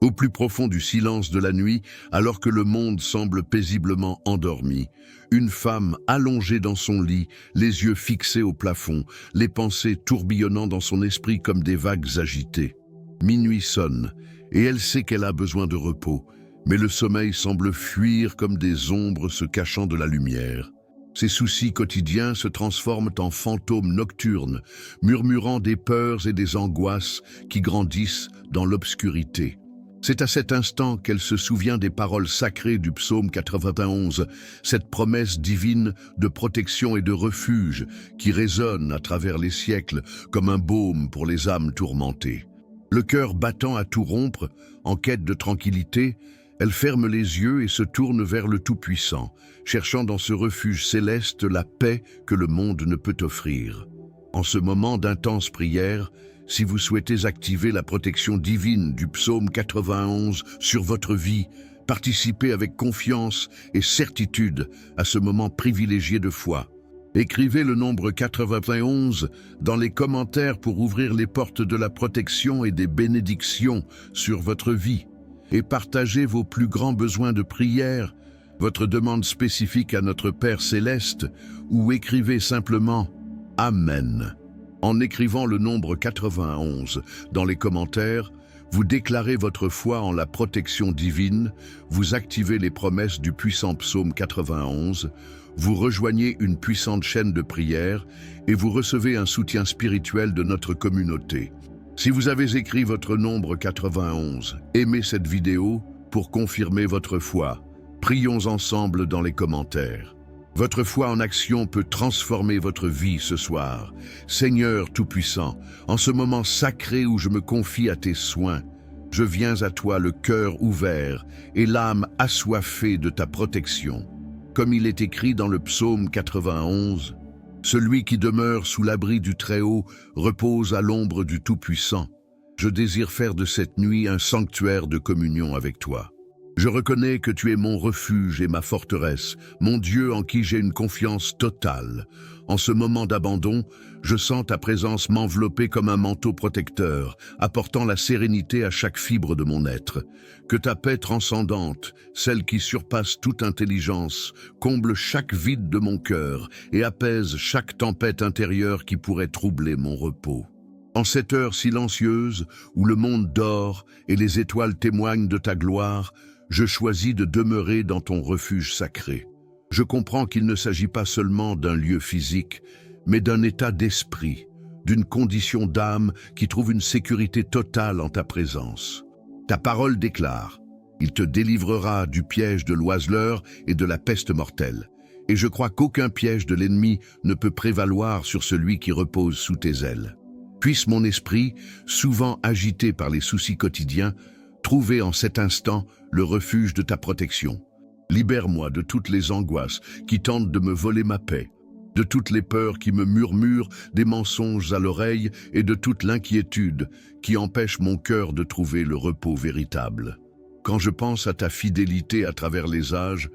Au plus profond du silence de la nuit, alors que le monde semble paisiblement endormi, une femme allongée dans son lit, les yeux fixés au plafond, les pensées tourbillonnant dans son esprit comme des vagues agitées. Minuit sonne, et elle sait qu'elle a besoin de repos, mais le sommeil semble fuir comme des ombres se cachant de la lumière. Ses soucis quotidiens se transforment en fantômes nocturnes, murmurant des peurs et des angoisses qui grandissent dans l'obscurité. C'est à cet instant qu'elle se souvient des paroles sacrées du psaume 91, cette promesse divine de protection et de refuge qui résonne à travers les siècles comme un baume pour les âmes tourmentées. Le cœur battant à tout rompre, en quête de tranquillité, elle ferme les yeux et se tourne vers le Tout-Puissant, cherchant dans ce refuge céleste la paix que le monde ne peut offrir. En ce moment d'intense prière, si vous souhaitez activer la protection divine du psaume 91 sur votre vie, participez avec confiance et certitude à ce moment privilégié de foi. Écrivez le nombre 91 dans les commentaires pour ouvrir les portes de la protection et des bénédictions sur votre vie. Et partagez vos plus grands besoins de prière, votre demande spécifique à notre Père Céleste, ou écrivez simplement « Amen ». En écrivant le nombre 91 dans les commentaires, vous déclarez votre foi en la protection divine, vous activez les promesses du puissant psaume 91, vous rejoignez une puissante chaîne de prière et vous recevez un soutien spirituel de notre communauté. Si vous avez écrit votre nombre 91, aimez cette vidéo pour confirmer votre foi. Prions ensemble dans les commentaires. Votre foi en action peut transformer votre vie ce soir. Seigneur Tout-Puissant, en ce moment sacré où je me confie à tes soins, je viens à toi le cœur ouvert et l'âme assoiffée de ta protection. Comme il est écrit dans le psaume 91, « Celui qui demeure sous l'abri du Très-Haut repose à l'ombre du Tout-Puissant. Je désire faire de cette nuit un sanctuaire de communion avec toi. Je reconnais que tu es mon refuge et ma forteresse, mon Dieu en qui j'ai une confiance totale. En ce moment d'abandon, je sens ta présence m'envelopper comme un manteau protecteur, apportant la sérénité à chaque fibre de mon être. Que ta paix transcendante, celle qui surpasse toute intelligence, comble chaque vide de mon cœur et apaise chaque tempête intérieure qui pourrait troubler mon repos. En cette heure silencieuse, où le monde dort et les étoiles témoignent de ta gloire, je choisis de demeurer dans ton refuge sacré. Je comprends qu'il ne s'agit pas seulement d'un lieu physique, mais d'un état d'esprit, d'une condition d'âme qui trouve une sécurité totale en ta présence. Ta parole déclare « Il te délivrera du piège de l'oiseleur et de la peste mortelle. » Et je crois qu'aucun piège de l'ennemi ne peut prévaloir sur celui qui repose sous tes ailes. Puisse mon esprit, souvent agité par les soucis quotidiens, trouver en cet instant le refuge de ta protection. Libère-moi de toutes les angoisses qui tentent de me voler ma paix, de toutes les peurs qui me murmurent des mensonges à l'oreille et de toute l'inquiétude qui empêche mon cœur de trouver le repos véritable. Quand je pense à ta fidélité à travers les âges,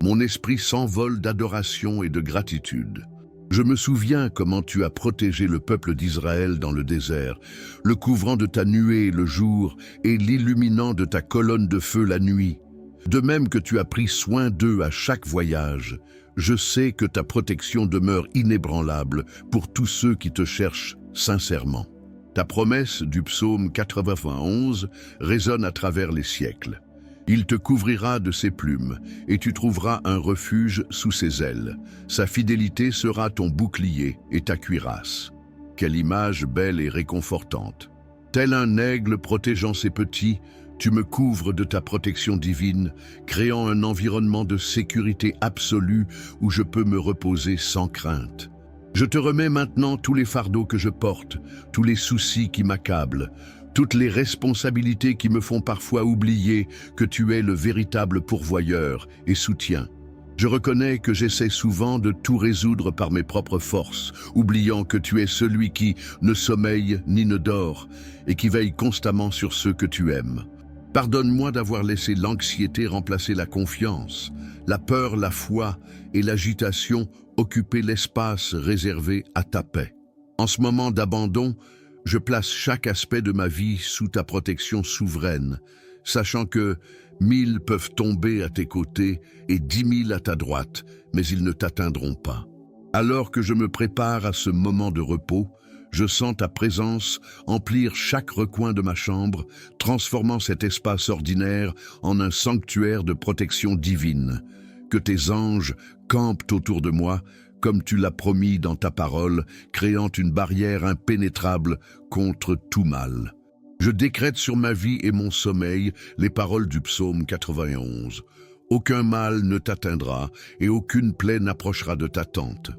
mon esprit s'envole d'adoration et de gratitude. Je me souviens comment tu as protégé le peuple d'Israël dans le désert, le couvrant de ta nuée le jour et l'illuminant de ta colonne de feu la nuit. De même que tu as pris soin d'eux à chaque voyage, je sais que ta protection demeure inébranlable pour tous ceux qui te cherchent sincèrement. Ta promesse du psaume 91 résonne à travers les siècles. Il te couvrira de ses plumes, et tu trouveras un refuge sous ses ailes. Sa fidélité sera ton bouclier et ta cuirasse. Quelle image belle et réconfortante. Tel un aigle protégeant ses petits, tu me couvres de ta protection divine, créant un environnement de sécurité absolue où je peux me reposer sans crainte. Je te remets maintenant tous les fardeaux que je porte, tous les soucis qui m'accablent, toutes les responsabilités qui me font parfois oublier que tu es le véritable pourvoyeur et soutien. Je reconnais que j'essaie souvent de tout résoudre par mes propres forces, oubliant que tu es celui qui ne sommeille ni ne dort et qui veille constamment sur ceux que tu aimes. Pardonne-moi d'avoir laissé l'anxiété remplacer la confiance, la peur, la foi et l'agitation occuper l'espace réservé à ta paix. En ce moment d'abandon, je place chaque aspect de ma vie sous ta protection souveraine, sachant que 1000 peuvent tomber à tes côtés et 10 000 à ta droite, mais ils ne t'atteindront pas. Alors que je me prépare à ce moment de repos, je sens ta présence emplir chaque recoin de ma chambre, transformant cet espace ordinaire en un sanctuaire de protection divine. Que tes anges campent autour de moi, comme tu l'as promis dans ta parole, créant une barrière impénétrable contre tout mal. Je décrète sur ma vie et mon sommeil les paroles du psaume 91. Aucun mal ne t'atteindra et aucune plaie n'approchera de ta tente.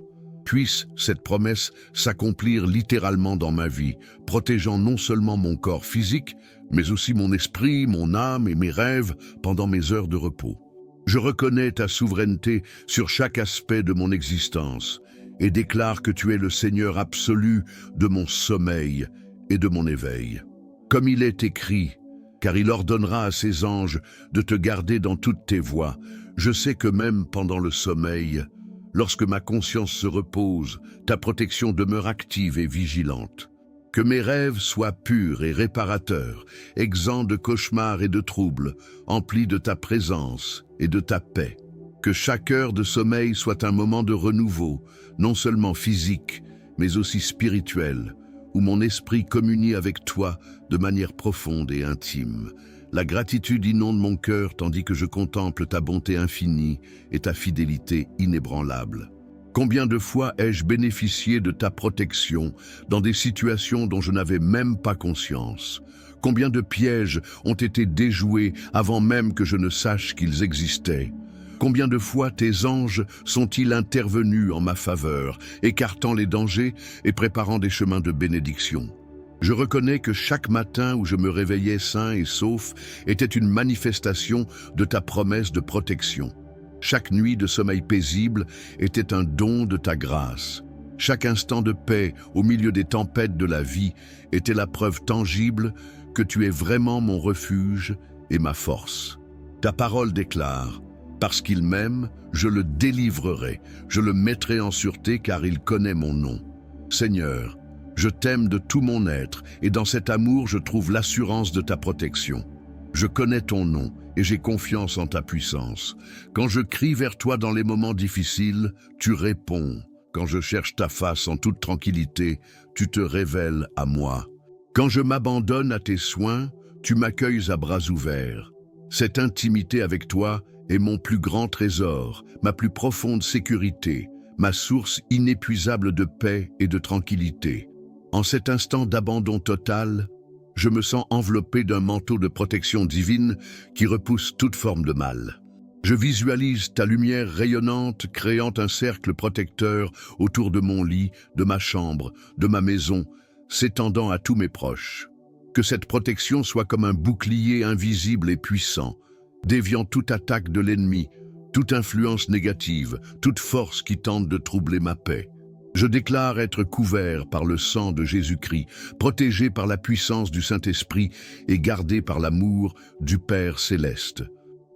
Puisse cette promesse s'accomplir littéralement dans ma vie, protégeant non seulement mon corps physique, mais aussi mon esprit, mon âme et mes rêves pendant mes heures de repos. Je reconnais ta souveraineté sur chaque aspect de mon existence et déclare que tu es le Seigneur absolu de mon sommeil et de mon éveil. Comme il est écrit, car il ordonnera à ses anges de te garder dans toutes tes voies, je sais que même pendant le sommeil, lorsque ma conscience se repose, ta protection demeure active et vigilante. Que mes rêves soient purs et réparateurs, exempts de cauchemars et de troubles, emplis de ta présence et de ta paix. Que chaque heure de sommeil soit un moment de renouveau, non seulement physique, mais aussi spirituel, où mon esprit communie avec toi de manière profonde et intime. La gratitude inonde mon cœur tandis que je contemple ta bonté infinie et ta fidélité inébranlable. Combien de fois ai-je bénéficié de ta protection dans des situations dont je n'avais même pas conscience? Combien de pièges ont été déjoués avant même que je ne sache qu'ils existaient? Combien de fois tes anges sont-ils intervenus en ma faveur, écartant les dangers et préparant des chemins de bénédiction? Je reconnais que chaque matin où je me réveillais sain et sauf était une manifestation de ta promesse de protection. Chaque nuit de sommeil paisible était un don de ta grâce. Chaque instant de paix au milieu des tempêtes de la vie était la preuve tangible que tu es vraiment mon refuge et ma force. Ta parole déclare: parce qu'il m'aime, je le délivrerai, je le mettrai en sûreté car il connaît mon nom. Seigneur, je t'aime de tout mon être et dans cet amour je trouve l'assurance de ta protection. Je connais ton nom et j'ai confiance en ta puissance. Quand je crie vers toi dans les moments difficiles, tu réponds. Quand je cherche ta face en toute tranquillité, tu te révèles à moi. Quand je m'abandonne à tes soins, tu m'accueilles à bras ouverts. Cette intimité avec toi est mon plus grand trésor, ma plus profonde sécurité, ma source inépuisable de paix et de tranquillité. En cet instant d'abandon total, je me sens enveloppé d'un manteau de protection divine qui repousse toute forme de mal. Je visualise ta lumière rayonnante créant un cercle protecteur autour de mon lit, de ma chambre, de ma maison, s'étendant à tous mes proches. Que cette protection soit comme un bouclier invisible et puissant, déviant toute attaque de l'ennemi, toute influence négative, toute force qui tente de troubler ma paix. Je déclare être couvert par le sang de Jésus-Christ, protégé par la puissance du Saint-Esprit et gardé par l'amour du Père céleste.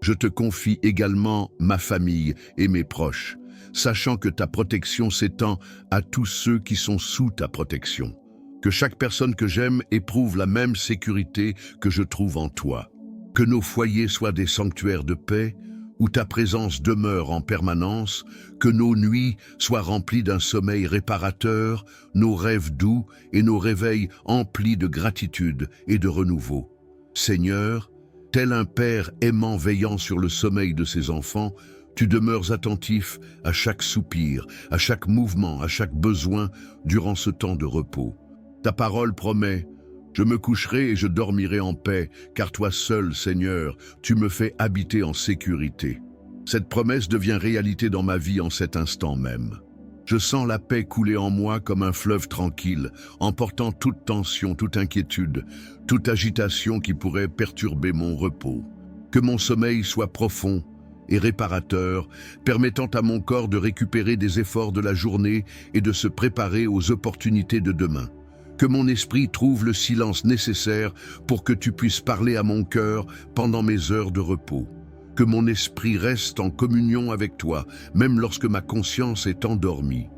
Je te confie également ma famille et mes proches, sachant que ta protection s'étend à tous ceux qui sont sous ta protection. Que chaque personne que j'aime éprouve la même sécurité que je trouve en toi. Que nos foyers soient des sanctuaires de paix, où ta présence demeure en permanence, que nos nuits soient remplies d'un sommeil réparateur, nos rêves doux et nos réveils emplis de gratitude et de renouveau. Seigneur, tel un père aimant veillant sur le sommeil de ses enfants, tu demeures attentif à chaque soupir, à chaque mouvement, à chaque besoin durant ce temps de repos. Ta parole promet: je me coucherai et je dormirai en paix, car toi seul, Seigneur, tu me fais habiter en sécurité. Cette promesse devient réalité dans ma vie en cet instant même. Je sens la paix couler en moi comme un fleuve tranquille, emportant toute tension, toute inquiétude, toute agitation qui pourrait perturber mon repos. Que mon sommeil soit profond et réparateur, permettant à mon corps de récupérer des efforts de la journée et de se préparer aux opportunités de demain. Que mon esprit trouve le silence nécessaire pour que tu puisses parler à mon cœur pendant mes heures de repos. Que mon esprit reste en communion avec toi, même lorsque ma conscience est endormie.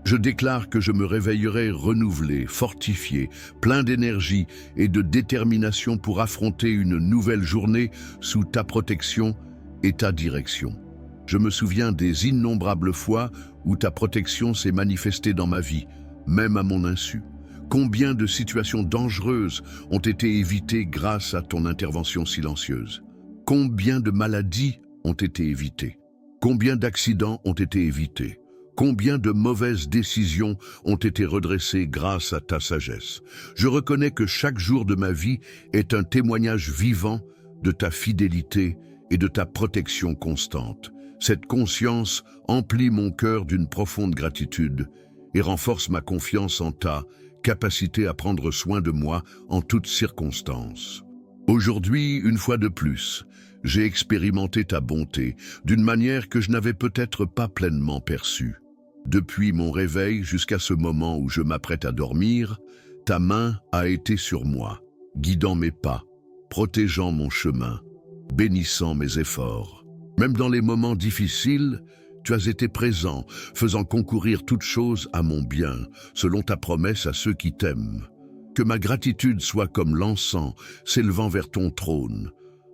Je déclare que je me réveillerai renouvelé, fortifié, plein d'énergie et de détermination pour affronter une nouvelle journée sous ta protection et ta direction. Je me souviens des innombrables fois où ta protection s'est manifestée dans ma vie, même à mon insu. Combien de situations dangereuses ont été évitées grâce à ton intervention silencieuse? Combien de maladies ont été évitées? Combien d'accidents ont été évités? Combien de mauvaises décisions ont été redressées grâce à ta sagesse? Je reconnais que chaque jour de ma vie est un témoignage vivant de ta fidélité et de ta protection constante. Cette conscience emplit mon cœur d'une profonde gratitude et renforce ma confiance en ta capacité à prendre soin de moi en toutes circonstances. Aujourd'hui, une fois de plus, j'ai expérimenté ta bonté d'une manière que je n'avais peut-être pas pleinement perçue. Depuis mon réveil jusqu'à ce moment où je m'apprête à dormir, ta main a été sur moi, guidant mes pas, protégeant mon chemin, bénissant mes efforts. Même dans les moments difficiles, tu as été présent, faisant concourir toutes choses à mon bien, selon ta promesse à ceux qui t'aiment. Que ma gratitude soit comme l'encens s'élevant vers ton trône,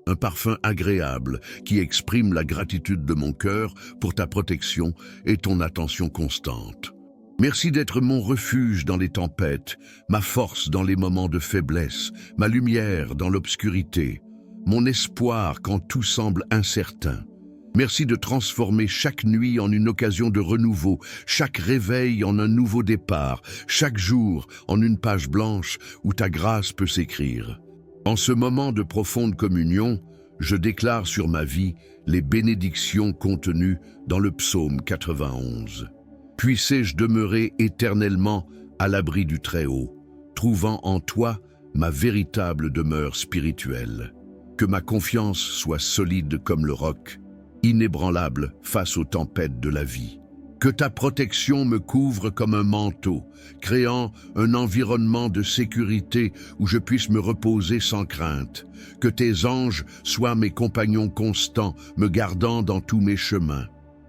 un parfum agréable qui exprime la gratitude de mon cœur pour ta protection et ton attention constante. Merci d'être mon refuge dans les tempêtes, ma force dans les moments de faiblesse, ma lumière dans l'obscurité, mon espoir quand tout semble incertain. Merci de transformer chaque nuit en une occasion de renouveau, chaque réveil en un nouveau départ, chaque jour en une page blanche où ta grâce peut s'écrire. En ce moment de profonde communion, je déclare sur ma vie les bénédictions contenues dans le psaume 91. Puissé-je demeurer éternellement à l'abri du Très-Haut, trouvant en toi ma véritable demeure spirituelle. Que ma confiance soit solide comme le roc, inébranlable face aux tempêtes de la vie. Que ta protection me couvre comme un manteau, créant un environnement de sécurité où je puisse me reposer sans crainte. Que tes anges soient mes compagnons constants, me gardant dans tous mes chemins.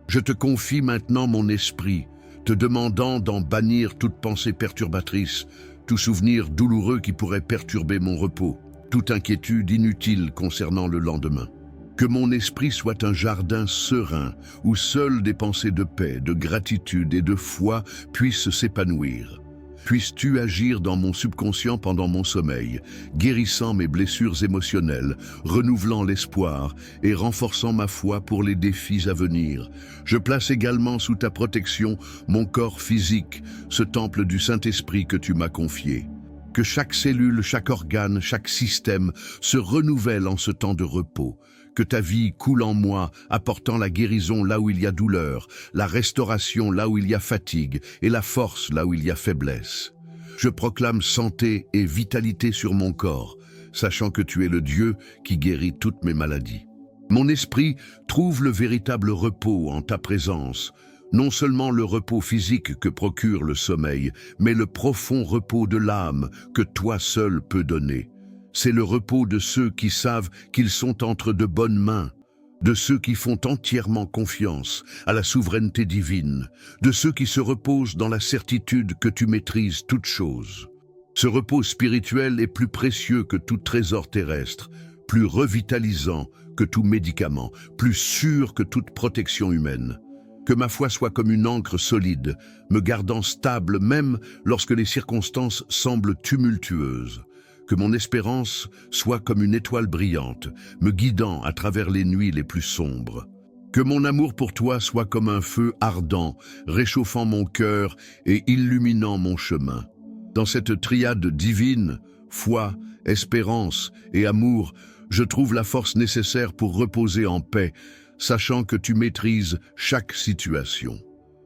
Je te confie maintenant mon esprit, te demandant d'en bannir toute pensée perturbatrice, tout souvenir douloureux qui pourrait perturber mon repos, toute inquiétude inutile concernant le lendemain. Que mon esprit soit un jardin serein où seules des pensées de paix, de gratitude et de foi puissent s'épanouir. Puisses-tu agir dans mon subconscient pendant mon sommeil, guérissant mes blessures émotionnelles, renouvelant l'espoir et renforçant ma foi pour les défis à venir. Je place également sous ta protection mon corps physique, ce temple du Saint-Esprit que tu m'as confié. Que chaque cellule, chaque organe, chaque système se renouvelle en ce temps de repos. Que ta vie coule en moi, apportant la guérison là où il y a douleur, la restauration là où il y a fatigue et la force là où il y a faiblesse. Je proclame santé et vitalité sur mon corps, sachant que tu es le Dieu qui guérit toutes mes maladies. Mon esprit trouve le véritable repos en ta présence, non seulement le repos physique que procure le sommeil, mais le profond repos de l'âme que toi seul peux donner. C'est le repos de ceux qui savent qu'ils sont entre de bonnes mains, de ceux qui font entièrement confiance à la souveraineté divine, de ceux qui se reposent dans la certitude que tu maîtrises toutes choses. Ce repos spirituel est plus précieux que tout trésor terrestre, plus revitalisant que tout médicament, plus sûr que toute protection humaine. Que ma foi soit comme une ancre solide, me gardant stable même lorsque les circonstances semblent tumultueuses. Que mon espérance soit comme une étoile brillante, me guidant à travers les nuits les plus sombres. Que mon amour pour toi soit comme un feu ardent, réchauffant mon cœur et illuminant mon chemin. Dans cette triade divine, foi, espérance et amour, je trouve la force nécessaire pour reposer en paix, sachant que tu maîtrises chaque situation.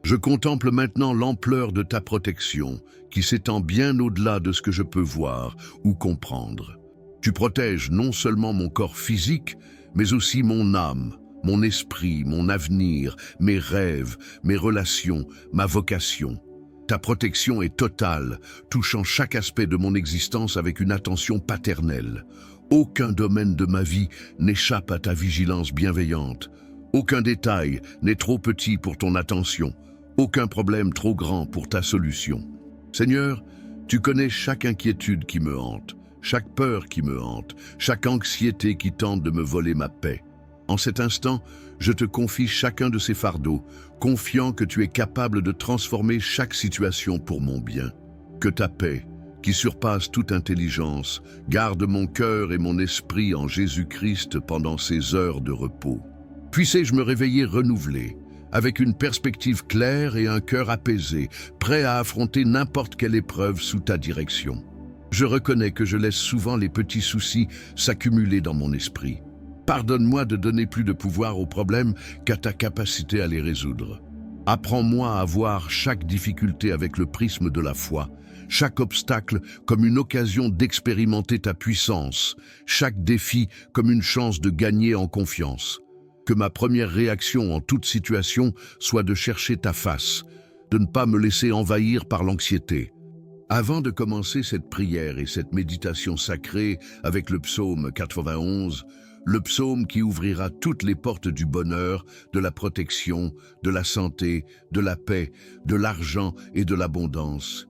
Je contemple maintenant l'ampleur de ta protection, qui s'étend bien au-delà de ce que je peux voir ou comprendre. Tu protèges non seulement mon corps physique, mais aussi mon âme, mon esprit, mon avenir, mes rêves, mes relations, ma vocation. Ta protection est totale, touchant chaque aspect de mon existence avec une attention paternelle. Aucun domaine de ma vie n'échappe à ta vigilance bienveillante. Aucun détail n'est trop petit pour ton attention. Aucun problème trop grand pour ta solution. Seigneur, tu connais chaque inquiétude qui me hante, chaque peur qui me hante, chaque anxiété qui tente de me voler ma paix. En cet instant, je te confie chacun de ces fardeaux, confiant que tu es capable de transformer chaque situation pour mon bien. Que ta paix, qui surpasse toute intelligence, garde mon cœur et mon esprit en Jésus-Christ pendant ces heures de repos. Puissé-je me réveiller renouvelé, avec une perspective claire et un cœur apaisé, prêt à affronter n'importe quelle épreuve sous ta direction. Je reconnais que je laisse souvent les petits soucis s'accumuler dans mon esprit. Pardonne-moi de donner plus de pouvoir aux problèmes qu'à ta capacité à les résoudre. Apprends-moi à voir chaque difficulté avec le prisme de la foi, chaque obstacle comme une occasion d'expérimenter ta puissance, chaque défi comme une chance de gagner en confiance. Que ma première réaction en toute situation soit de chercher ta face, de ne pas me laisser envahir par l'anxiété. Avant de commencer cette prière et cette méditation sacrée avec le psaume 91, le psaume qui ouvrira toutes les portes du bonheur, de la protection, de la santé, de la paix, de l'argent et de l'abondance,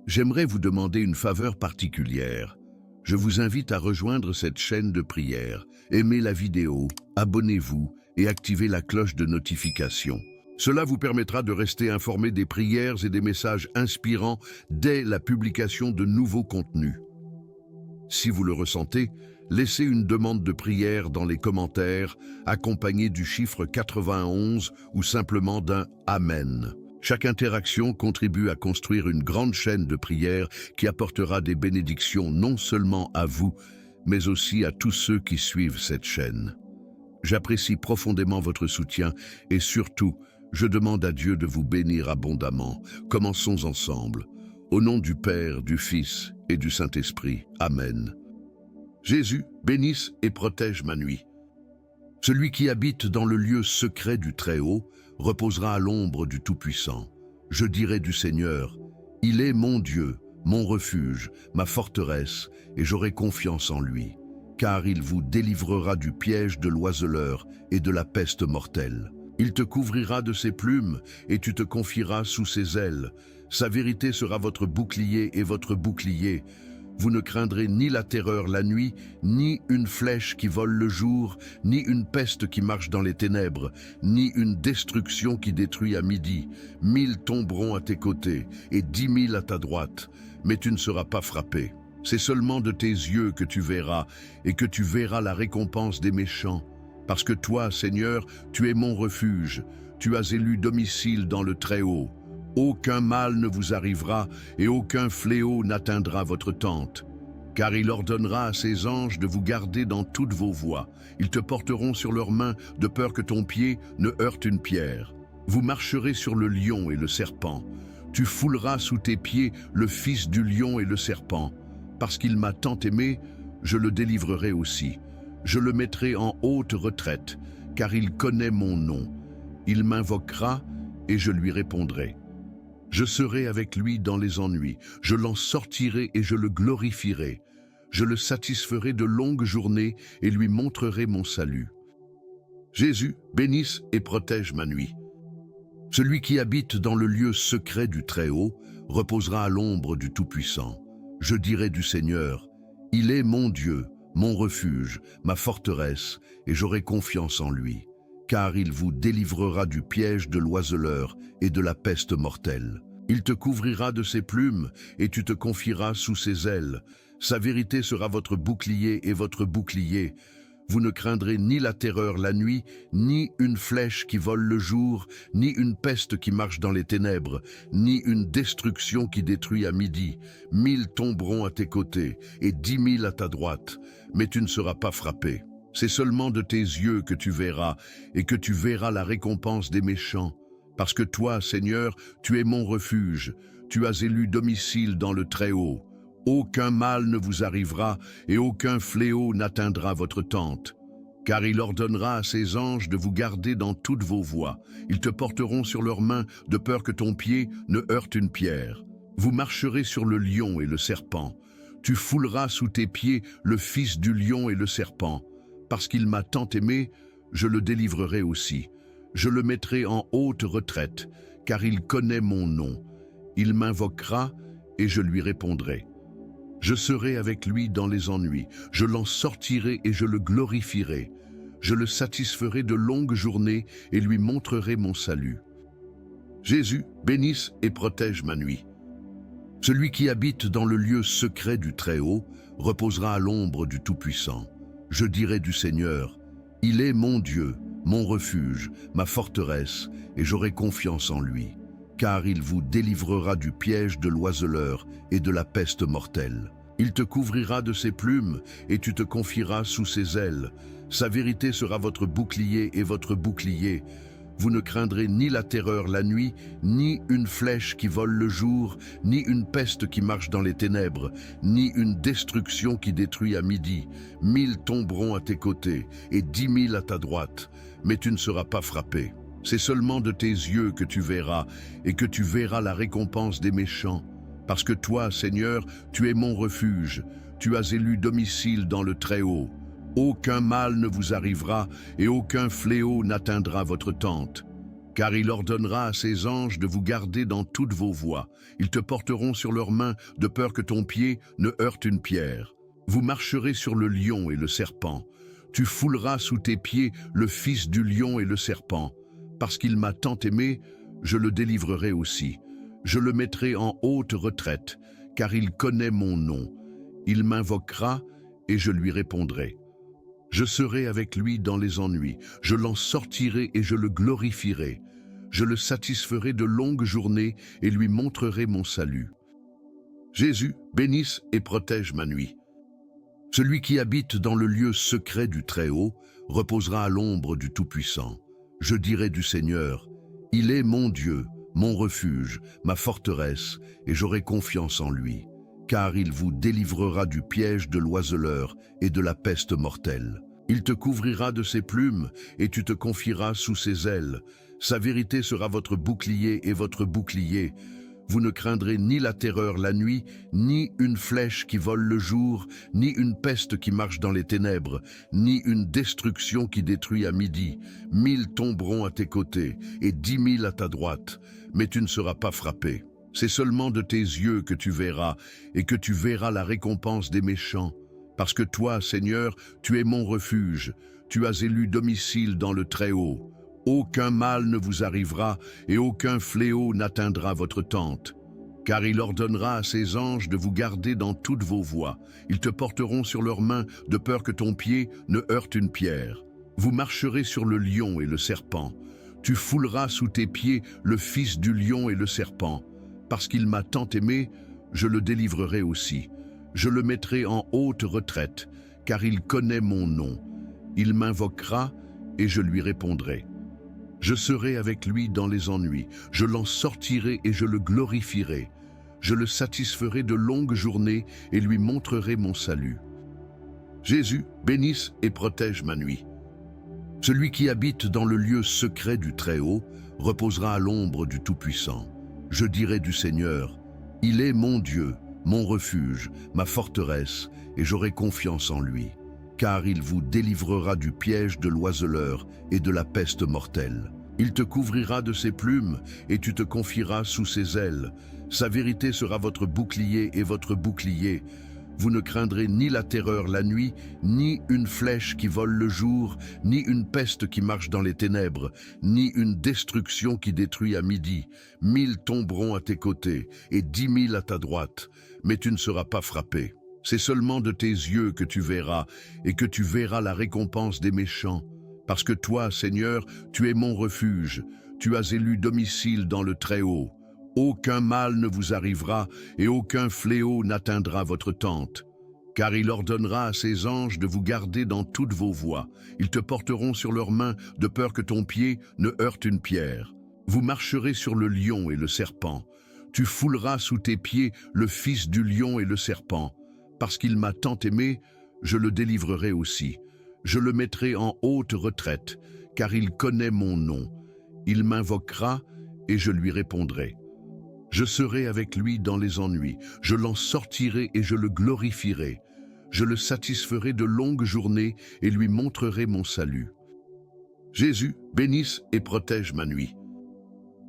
j'aimerais vous demander une faveur particulière. Je vous invite à rejoindre cette chaîne de prière, aimez la vidéo, abonnez-vous et activez la cloche de notification. Cela vous permettra de rester informé des prières et des messages inspirants dès la publication de nouveaux contenus. Si vous le ressentez, laissez une demande de prière dans les commentaires, accompagnée du chiffre 91 ou simplement d'un « Amen ». Chaque interaction contribue à construire une grande chaîne de prières qui apportera des bénédictions non seulement à vous, mais aussi à tous ceux qui suivent cette chaîne. J'apprécie profondément votre soutien et surtout, je demande à Dieu de vous bénir abondamment. Commençons ensemble. Au nom du Père, du Fils et du Saint-Esprit. Amen. Jésus, bénisse et protège ma nuit. Celui qui habite dans le lieu secret du Très-Haut reposera à l'ombre du Tout-Puissant. Je dirai du Seigneur, il est mon Dieu, mon refuge, ma forteresse, et j'aurai confiance en lui, car il vous délivrera du piège de l'oiseleur et de la peste mortelle. Il te couvrira de ses plumes, et tu te confieras sous ses ailes. Sa vérité sera votre bouclier et votre bouclier. Vous ne craindrez ni la terreur la nuit, ni une flèche qui vole le jour, ni une peste qui marche dans les ténèbres, ni une destruction qui détruit à midi. 1000 tomberont à tes côtés et 10 000 à ta droite, mais tu ne seras pas frappé. C'est seulement de tes yeux que tu verras, et que tu verras la récompense des méchants. Parce que toi, Seigneur, tu es mon refuge, tu as élu domicile dans le Très-Haut. Aucun mal ne vous arrivera et aucun fléau n'atteindra votre tente. Car il ordonnera à ses anges de vous garder dans toutes vos voies. Ils te porteront sur leurs mains de peur que ton pied ne heurte une pierre. Vous marcherez sur le lion et le serpent. Tu fouleras sous tes pieds le fils du lion et le serpent. Parce qu'il m'a tant aimé, je le délivrerai aussi. Je le mettrai en haute retraite, car il connaît mon nom. Il m'invoquera et je lui répondrai. Je serai avec lui dans les ennuis, je l'en sortirai et je le glorifierai. Je le satisferai de longues journées et lui montrerai mon salut. Jésus, bénisse et protège ma nuit. Celui qui habite dans le lieu secret du Très-Haut reposera à l'ombre du Tout-Puissant. Je dirai du Seigneur, il est mon Dieu, mon refuge, ma forteresse, et j'aurai confiance en lui. Car il vous délivrera du piège de l'oiseleur et de la peste mortelle. Il te couvrira de ses plumes, et tu te confieras sous ses ailes. Sa vérité sera votre bouclier et votre bouclier. Vous ne craindrez ni la terreur la nuit, ni une flèche qui vole le jour, ni une peste qui marche dans les ténèbres, ni une destruction qui détruit à midi. 1000 tomberont à tes côtés, et 10 000 à ta droite, mais tu ne seras pas frappé. C'est seulement de tes yeux que tu verras, et que tu verras la récompense des méchants. Parce que toi, Seigneur, tu es mon refuge, tu as élu domicile dans le Très-Haut. Aucun mal ne vous arrivera, et aucun fléau n'atteindra votre tente. Car il ordonnera à ses anges de vous garder dans toutes vos voies. Ils te porteront sur leurs mains, de peur que ton pied ne heurte une pierre. Vous marcherez sur le lion et le serpent. Tu fouleras sous tes pieds le fils du lion et le serpent. Parce qu'il m'a tant aimé, je le délivrerai aussi. Je le mettrai en haute retraite, car il connaît mon nom. Il m'invoquera et je lui répondrai. Je serai avec lui dans les ennuis, je l'en sortirai et je le glorifierai. Je le satisferai de longues journées et lui montrerai mon salut. Jésus, bénisse et protège ma nuit. Celui qui habite dans le lieu secret du Très-Haut reposera à l'ombre du Tout-Puissant. Je dirai du Seigneur, il est mon Dieu, mon refuge, ma forteresse, et j'aurai confiance en lui, car il vous délivrera du piège de l'oiseleur et de la peste mortelle. Il te couvrira de ses plumes et tu te confieras sous ses ailes. Sa vérité sera votre bouclier et votre bouclier. Vous ne craindrez ni la terreur la nuit, ni une flèche qui vole le jour, ni une peste qui marche dans les ténèbres, ni une destruction qui détruit à midi. 1000 tomberont à tes côtés et 10 000 à ta droite, mais tu ne seras pas frappé. C'est seulement de tes yeux que tu verras et que tu verras la récompense des méchants. Parce que toi, Seigneur, tu es mon refuge, tu as élu domicile dans le Très-Haut. Aucun mal ne vous arrivera et aucun fléau n'atteindra votre tente. Car il ordonnera à ses anges de vous garder dans toutes vos voies. Ils te porteront sur leurs mains de peur que ton pied ne heurte une pierre. Vous marcherez sur le lion et le serpent. Tu fouleras sous tes pieds le fils du lion et le serpent. Parce qu'il m'a tant aimé, je le délivrerai aussi. Je le mettrai en haute retraite, car il connaît mon nom. Il m'invoquera et je lui répondrai. Je serai avec lui dans les ennuis, je l'en sortirai et je le glorifierai. Je le satisferai de longues journées et lui montrerai mon salut. Jésus, bénisse et protège ma nuit. Celui qui habite dans le lieu secret du Très-Haut reposera à l'ombre du Tout-Puissant. Je dirai du Seigneur, il est mon Dieu, mon refuge, ma forteresse, et j'aurai confiance en lui. Car il vous délivrera du piège de l'oiseleur et de la peste mortelle. Il te couvrira de ses plumes et tu te confieras sous ses ailes. Sa vérité sera votre bouclier et votre bouclier. Vous ne craindrez ni la terreur la nuit, ni une flèche qui vole le jour, ni une peste qui marche dans les ténèbres, ni une destruction qui détruit à midi. 1000 tomberont à tes côtés et 10 000 à ta droite, mais tu ne seras pas frappé. C'est seulement de tes yeux que tu verras et que tu verras la récompense des méchants. Parce que toi, Seigneur, tu es mon refuge, tu as élu domicile dans le Très-Haut. Aucun mal ne vous arrivera et aucun fléau n'atteindra votre tente. Car il ordonnera à ses anges de vous garder dans toutes vos voies. Ils te porteront sur leurs mains de peur que ton pied ne heurte une pierre. Vous marcherez sur le lion et le serpent. Tu fouleras sous tes pieds le fils du lion et le serpent. Parce qu'il m'a tant aimé, je le délivrerai aussi. Je le mettrai en haute retraite, car il connaît mon nom. Il m'invoquera et je lui répondrai. Je serai avec lui dans les ennuis, je l'en sortirai et je le glorifierai. Je le satisferai de longues journées et lui montrerai mon salut. Jésus, bénisse et protège ma nuit. Celui qui habite dans le lieu secret du Très-Haut reposera à l'ombre du Tout-Puissant. Je dirai du Seigneur, il est mon Dieu, mon refuge, ma forteresse, et j'aurai confiance en lui. Car il vous délivrera du piège de l'oiseleur et de la peste mortelle. Il te couvrira de ses plumes et tu te confieras sous ses ailes. Sa vérité sera votre bouclier et votre bouclier. Vous ne craindrez ni la terreur la nuit, ni une flèche qui vole le jour, ni une peste qui marche dans les ténèbres, ni une destruction qui détruit à midi. 1000 tomberont à tes côtés et 10 000 à ta droite, mais tu ne seras pas frappé. C'est seulement de tes yeux que tu verras et que tu verras la récompense des méchants. Parce que toi, Seigneur, tu es mon refuge, tu as élu domicile dans le Très-Haut. Aucun mal ne vous arrivera et aucun fléau n'atteindra votre tente. Car il ordonnera à ses anges de vous garder dans toutes vos voies. Ils te porteront sur leurs mains de peur que ton pied ne heurte une pierre. Vous marcherez sur le lion et le serpent. Tu fouleras sous tes pieds le fils du lion et le serpent. Parce qu'il m'a tant aimé, je le délivrerai aussi. Je le mettrai en haute retraite, car il connaît mon nom. Il m'invoquera et je lui répondrai. Je serai avec lui dans les ennuis, je l'en sortirai et je le glorifierai. Je le satisferai de longues journées et lui montrerai mon salut. Jésus, bénisse et protège ma nuit.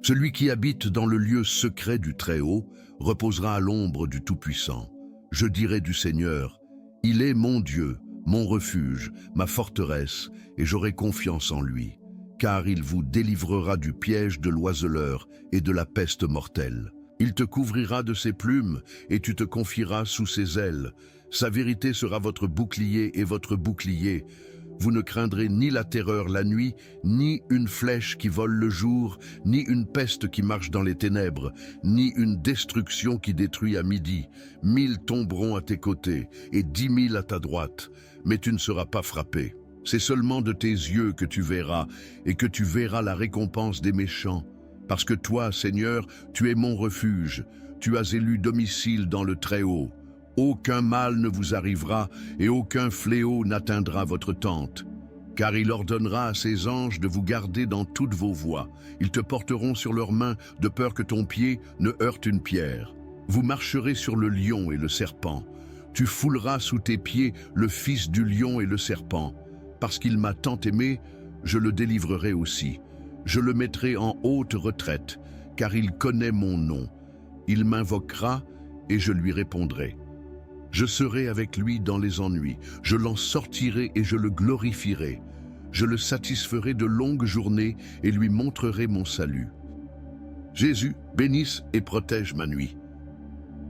Celui qui habite dans le lieu secret du Très-Haut reposera à l'ombre du Tout-Puissant. Je dirai du Seigneur, il est mon Dieu, mon refuge, ma forteresse, et j'aurai confiance en lui, car il vous délivrera du piège de l'oiseleur et de la peste mortelle. Il te couvrira de ses plumes, et tu te confieras sous ses ailes. Sa vérité sera votre bouclier et votre bouclier. Vous ne craindrez ni la terreur la nuit, ni une flèche qui vole le jour, ni une peste qui marche dans les ténèbres, ni une destruction qui détruit à midi. 1000 tomberont à tes côtés, et 10 000 à ta droite, mais tu ne seras pas frappé. C'est seulement de tes yeux que tu verras, et que tu verras la récompense des méchants. Parce que toi, Seigneur, tu es mon refuge, tu as élu domicile dans le Très-Haut. Aucun mal ne vous arrivera et aucun fléau n'atteindra votre tente. Car il ordonnera à ses anges de vous garder dans toutes vos voies. Ils te porteront sur leurs mains de peur que ton pied ne heurte une pierre. Vous marcherez sur le lion et le serpent. Tu fouleras sous tes pieds le fils du lion et le serpent. Parce qu'il m'a tant aimé, je le délivrerai aussi. Je le mettrai en haute retraite, car il connaît mon nom. Il m'invoquera et je lui répondrai. Je serai avec lui dans les ennuis, je l'en sortirai et je le glorifierai. Je le satisferai de longues journées et lui montrerai mon salut. Jésus, bénisse et protège ma nuit.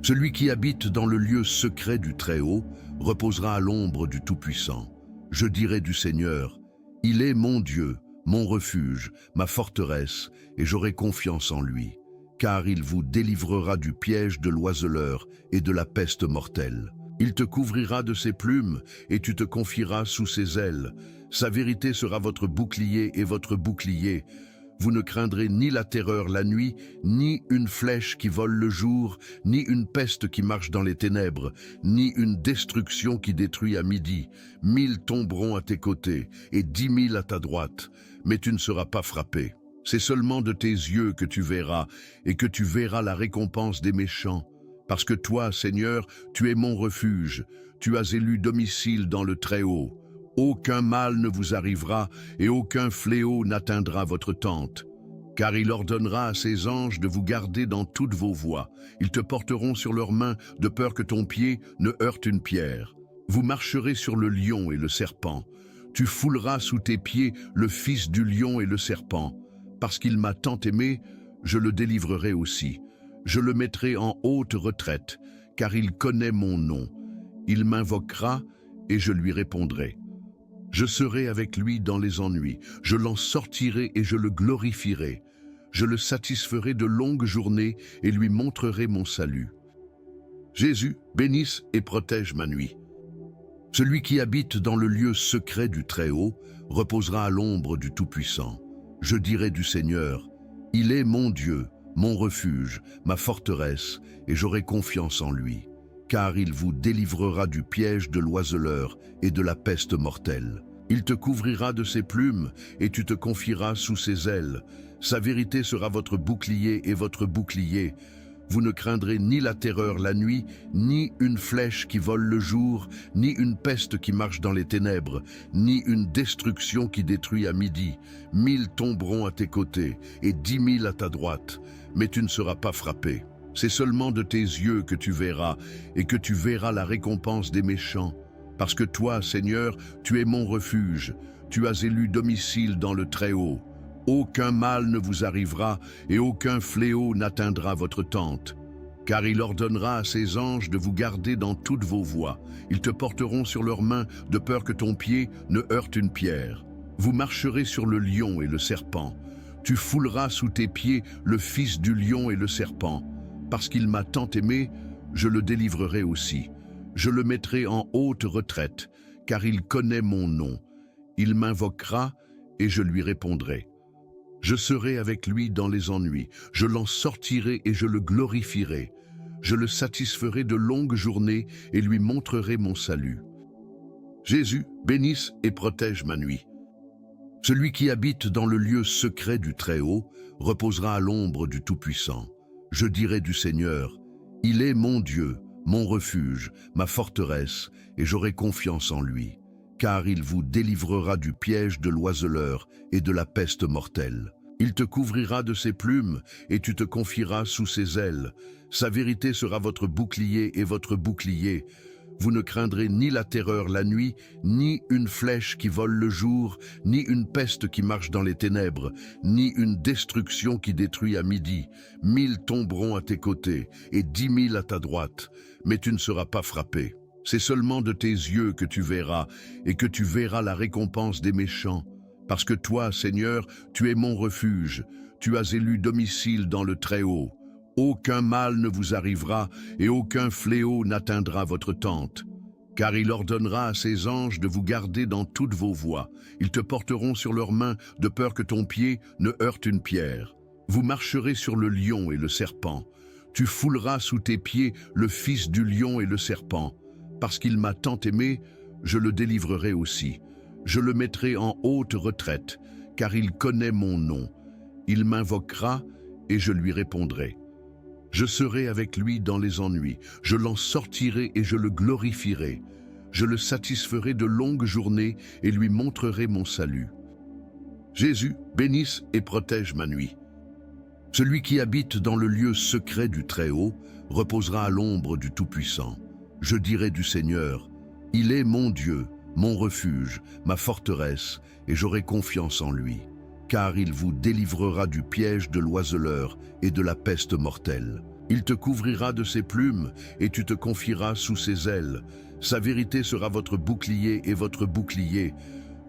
Celui qui habite dans le lieu secret du Très-Haut reposera à l'ombre du Tout-Puissant. Je dirai du Seigneur, il est mon Dieu, mon refuge, ma forteresse, et j'aurai confiance en lui. Car il vous délivrera du piège de l'oiseleur et de la peste mortelle. Il te couvrira de ses plumes, et tu te confieras sous ses ailes. Sa vérité sera votre bouclier et votre bouclier. Vous ne craindrez ni la terreur la nuit, ni une flèche qui vole le jour, ni une peste qui marche dans les ténèbres, ni une destruction qui détruit à midi. 1000 tomberont à tes côtés, et 10 000 à ta droite, mais tu ne seras pas frappé. C'est seulement de tes yeux que tu verras, et que tu verras la récompense des méchants. Parce que toi, Seigneur, tu es mon refuge, tu as élu domicile dans le Très-Haut. Aucun mal ne vous arrivera, et aucun fléau n'atteindra votre tente. Car il ordonnera à ses anges de vous garder dans toutes vos voies. Ils te porteront sur leurs mains, de peur que ton pied ne heurte une pierre. Vous marcherez sur le lion et le serpent. Tu fouleras sous tes pieds le fils du lion et le serpent. Parce qu'il m'a tant aimé, je le délivrerai aussi. Je le mettrai en haute retraite, car il connaît mon nom. Il m'invoquera et je lui répondrai. Je serai avec lui dans les ennuis, je l'en sortirai et je le glorifierai. Je le satisferai de longues journées et lui montrerai mon salut. Jésus, bénisse et protège ma nuit. Celui qui habite dans le lieu secret du Très-Haut reposera à l'ombre du Tout-Puissant. Je dirai du Seigneur, il est mon Dieu, mon refuge, ma forteresse, et j'aurai confiance en lui. Car il vous délivrera du piège de l'oiseleur et de la peste mortelle. Il te couvrira de ses plumes, et tu te confieras sous ses ailes. Sa vérité sera votre bouclier et votre bouclier. Vous ne craindrez ni la terreur la nuit, ni une flèche qui vole le jour, ni une peste qui marche dans les ténèbres, ni une destruction qui détruit à midi. 1000 tomberont à tes côtés, et 10 000 à ta droite, mais tu ne seras pas frappé. C'est seulement de tes yeux que tu verras, et que tu verras la récompense des méchants. Parce que toi, Seigneur, tu es mon refuge, tu as élu domicile dans le Très-Haut. Aucun mal ne vous arrivera, et aucun fléau n'atteindra votre tente. Car il ordonnera à ses anges de vous garder dans toutes vos voies. Ils te porteront sur leurs mains, de peur que ton pied ne heurte une pierre. Vous marcherez sur le lion et le serpent. Tu fouleras sous tes pieds le fils du lion et le serpent. Parce qu'il m'a tant aimé, je le délivrerai aussi. Je le mettrai en haute retraite, car il connaît mon nom. Il m'invoquera et je lui répondrai. Je serai avec lui dans les ennuis, je l'en sortirai et je le glorifierai. Je le satisferai de longues journées et lui montrerai mon salut. Jésus, bénisse et protège ma nuit. Celui qui habite dans le lieu secret du Très-Haut reposera à l'ombre du Tout-Puissant. Je dirai du Seigneur, il est mon Dieu, mon refuge, ma forteresse, et j'aurai confiance en lui. Car il vous délivrera du piège de l'oiseleur et de la peste mortelle. Il te couvrira de ses plumes, et tu te confieras sous ses ailes. Sa vérité sera votre bouclier et votre bouclier. Vous ne craindrez ni la terreur la nuit, ni une flèche qui vole le jour, ni une peste qui marche dans les ténèbres, ni une destruction qui détruit à midi. 1000 tomberont à tes côtés, et 10 000 à ta droite, mais tu ne seras pas frappé. C'est seulement de tes yeux que tu verras, et que tu verras la récompense des méchants. Parce que toi, Seigneur, tu es mon refuge, tu as élu domicile dans le Très-Haut. Aucun mal ne vous arrivera et aucun fléau n'atteindra votre tente. Car il ordonnera à ses anges de vous garder dans toutes vos voies. Ils te porteront sur leurs mains de peur que ton pied ne heurte une pierre. Vous marcherez sur le lion et le serpent. Tu fouleras sous tes pieds le fils du lion et le serpent. Parce qu'il m'a tant aimé, je le délivrerai aussi. Je le mettrai en haute retraite, car il connaît mon nom. Il m'invoquera et je lui répondrai. Je serai avec lui dans les ennuis, je l'en sortirai et je le glorifierai. Je le satisferai de longues journées et lui montrerai mon salut. Jésus, bénisse et protège ma nuit. Celui qui habite dans le lieu secret du Très-Haut reposera à l'ombre du Tout-Puissant. Je dirai du Seigneur, il est mon Dieu, mon refuge, ma forteresse, et j'aurai confiance en lui. Car il vous délivrera du piège de l'oiseleur et de la peste mortelle. Il te couvrira de ses plumes, et tu te confieras sous ses ailes. Sa vérité sera votre bouclier et votre bouclier.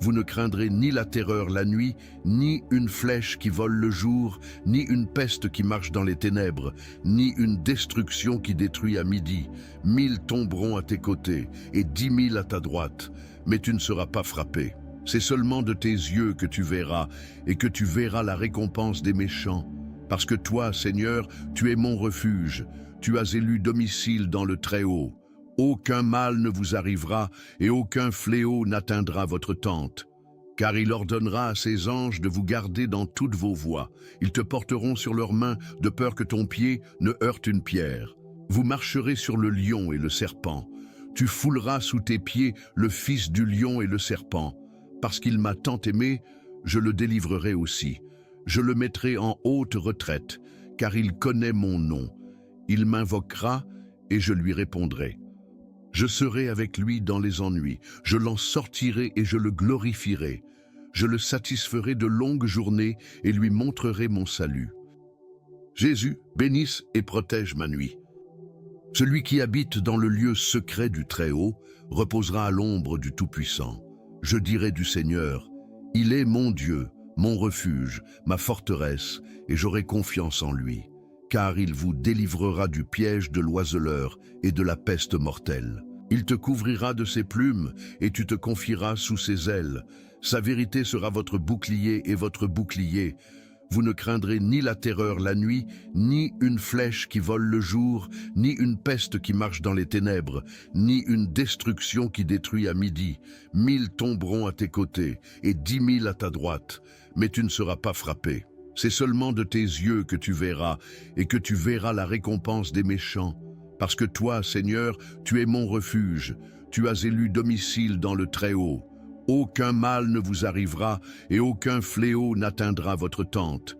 Vous ne craindrez ni la terreur la nuit, ni une flèche qui vole le jour, ni une peste qui marche dans les ténèbres, ni une destruction qui détruit à midi. 1000 tomberont à tes côtés, et 10 000 à ta droite, mais tu ne seras pas frappé. C'est seulement de tes yeux que tu verras, et que tu verras la récompense des méchants. Parce que toi, Seigneur, tu es mon refuge, tu as élu domicile dans le Très-Haut. Aucun mal ne vous arrivera, et aucun fléau n'atteindra votre tente. Car il ordonnera à ses anges de vous garder dans toutes vos voies. Ils te porteront sur leurs mains, de peur que ton pied ne heurte une pierre. Vous marcherez sur le lion et le serpent. Tu fouleras sous tes pieds le fils du lion et le serpent. Parce qu'il m'a tant aimé, je le délivrerai aussi. Je le mettrai en haute retraite, car il connaît mon nom. Il m'invoquera et je lui répondrai. Je serai avec lui dans les ennuis, je l'en sortirai et je le glorifierai. Je le satisferai de longues journées et lui montrerai mon salut. Jésus, bénisse et protège ma nuit. Celui qui habite dans le lieu secret du Très-Haut reposera à l'ombre du Tout-Puissant. Je dirai du Seigneur, il est mon Dieu, mon refuge, ma forteresse, et j'aurai confiance en lui. Car il vous délivrera du piège de l'oiseleur et de la peste mortelle. Il te couvrira de ses plumes, et tu te confieras sous ses ailes. Sa vérité sera votre bouclier et votre bouclier. Vous ne craindrez ni la terreur la nuit, ni une flèche qui vole le jour, ni une peste qui marche dans les ténèbres, ni une destruction qui détruit à midi. 1000 tomberont à tes côtés, et 10 000 à ta droite, mais tu ne seras pas frappé. C'est seulement de tes yeux que tu verras, et que tu verras la récompense des méchants. Parce que toi, Seigneur, tu es mon refuge, tu as élu domicile dans le Très-Haut. Aucun mal ne vous arrivera et aucun fléau n'atteindra votre tente.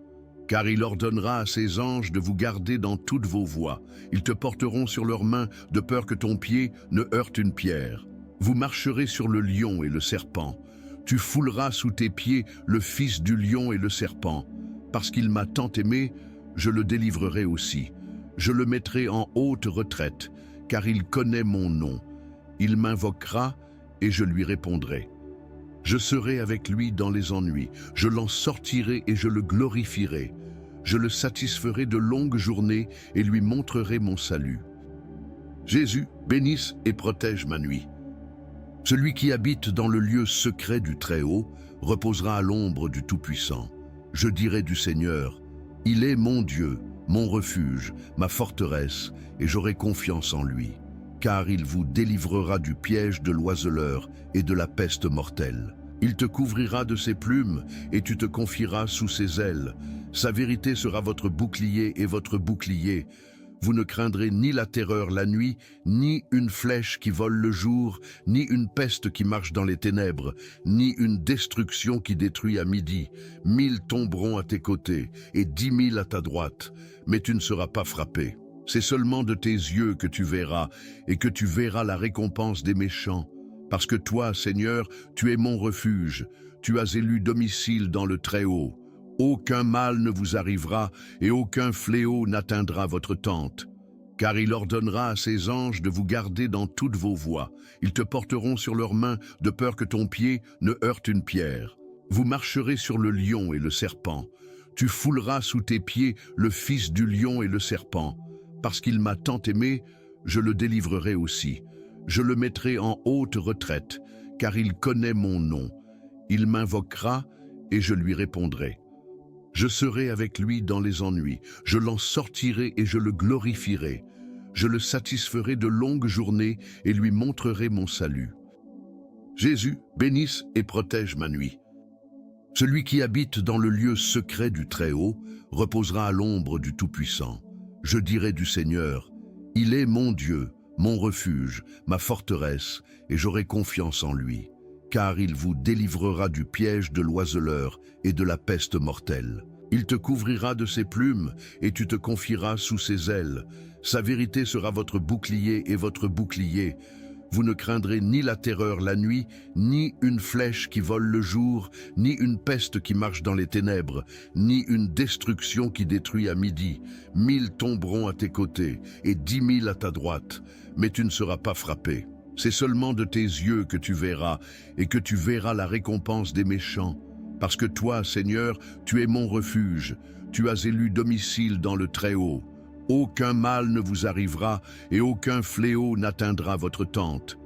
Car il ordonnera à ses anges de vous garder dans toutes vos voies. Ils te porteront sur leurs mains de peur que ton pied ne heurte une pierre. Vous marcherez sur le lion et le serpent. Tu fouleras sous tes pieds le fils du lion et le serpent. Parce qu'il m'a tant aimé, je le délivrerai aussi. Je le mettrai en haute retraite, car il connaît mon nom. Il m'invoquera et je lui répondrai. Je serai avec lui dans les ennuis, je l'en sortirai et je le glorifierai. Je le satisferai de longues journées et lui montrerai mon salut. Jésus, bénisse et protège ma nuit. Celui qui habite dans le lieu secret du Très-Haut reposera à l'ombre du Tout-Puissant. Je dirai du Seigneur, il est mon Dieu, mon refuge, ma forteresse, et j'aurai confiance en lui. Car il vous délivrera du piège de l'oiseleur et de la peste mortelle. Il te couvrira de ses plumes, et tu te confieras sous ses ailes. Sa vérité sera votre bouclier et votre bouclier. Vous ne craindrez ni la terreur la nuit, ni une flèche qui vole le jour, ni une peste qui marche dans les ténèbres, ni une destruction qui détruit à midi. 1000 tomberont à tes côtés et 10 000 à ta droite, mais tu ne seras pas frappé. C'est seulement de tes yeux que tu verras, et que tu verras la récompense des méchants. Parce que toi, Seigneur, tu es mon refuge, tu as élu domicile dans le Très-Haut. Aucun mal ne vous arrivera, et aucun fléau n'atteindra votre tente. Car il ordonnera à ses anges de vous garder dans toutes vos voies. Ils te porteront sur leurs mains, de peur que ton pied ne heurte une pierre. Vous marcherez sur le lion et le serpent. Tu fouleras sous tes pieds le fils du lion et le serpent. Parce qu'il m'a tant aimé, je le délivrerai aussi. Je le mettrai en haute retraite, car il connaît mon nom. Il m'invoquera, et je lui répondrai. Je serai avec lui dans les ennuis, je l'en sortirai et je le glorifierai. Je le satisferai de longues journées et lui montrerai mon salut. Jésus, bénisse et protège ma nuit. Celui qui habite dans le lieu secret du Très-Haut reposera à l'ombre du Tout-Puissant. Je dirai du Seigneur, il est mon Dieu, mon refuge, ma forteresse, et j'aurai confiance en lui. Car il vous délivrera du piège de l'oiseleur et de la peste mortelle. Il te couvrira de ses plumes, et tu te confieras sous ses ailes. Sa vérité sera votre bouclier et votre bouclier. Vous ne craindrez ni la terreur la nuit, ni une flèche qui vole le jour, ni une peste qui marche dans les ténèbres, ni une destruction qui détruit à midi. 1000 tomberont à tes côtés, et 10 000 à ta droite, mais tu ne seras pas frappé. C'est seulement de tes yeux que tu verras, et que tu verras la récompense des méchants. Parce que toi, Seigneur, tu es mon refuge, tu as élu domicile dans le Très-Haut. Aucun mal ne vous arrivera, et aucun fléau n'atteindra votre tente.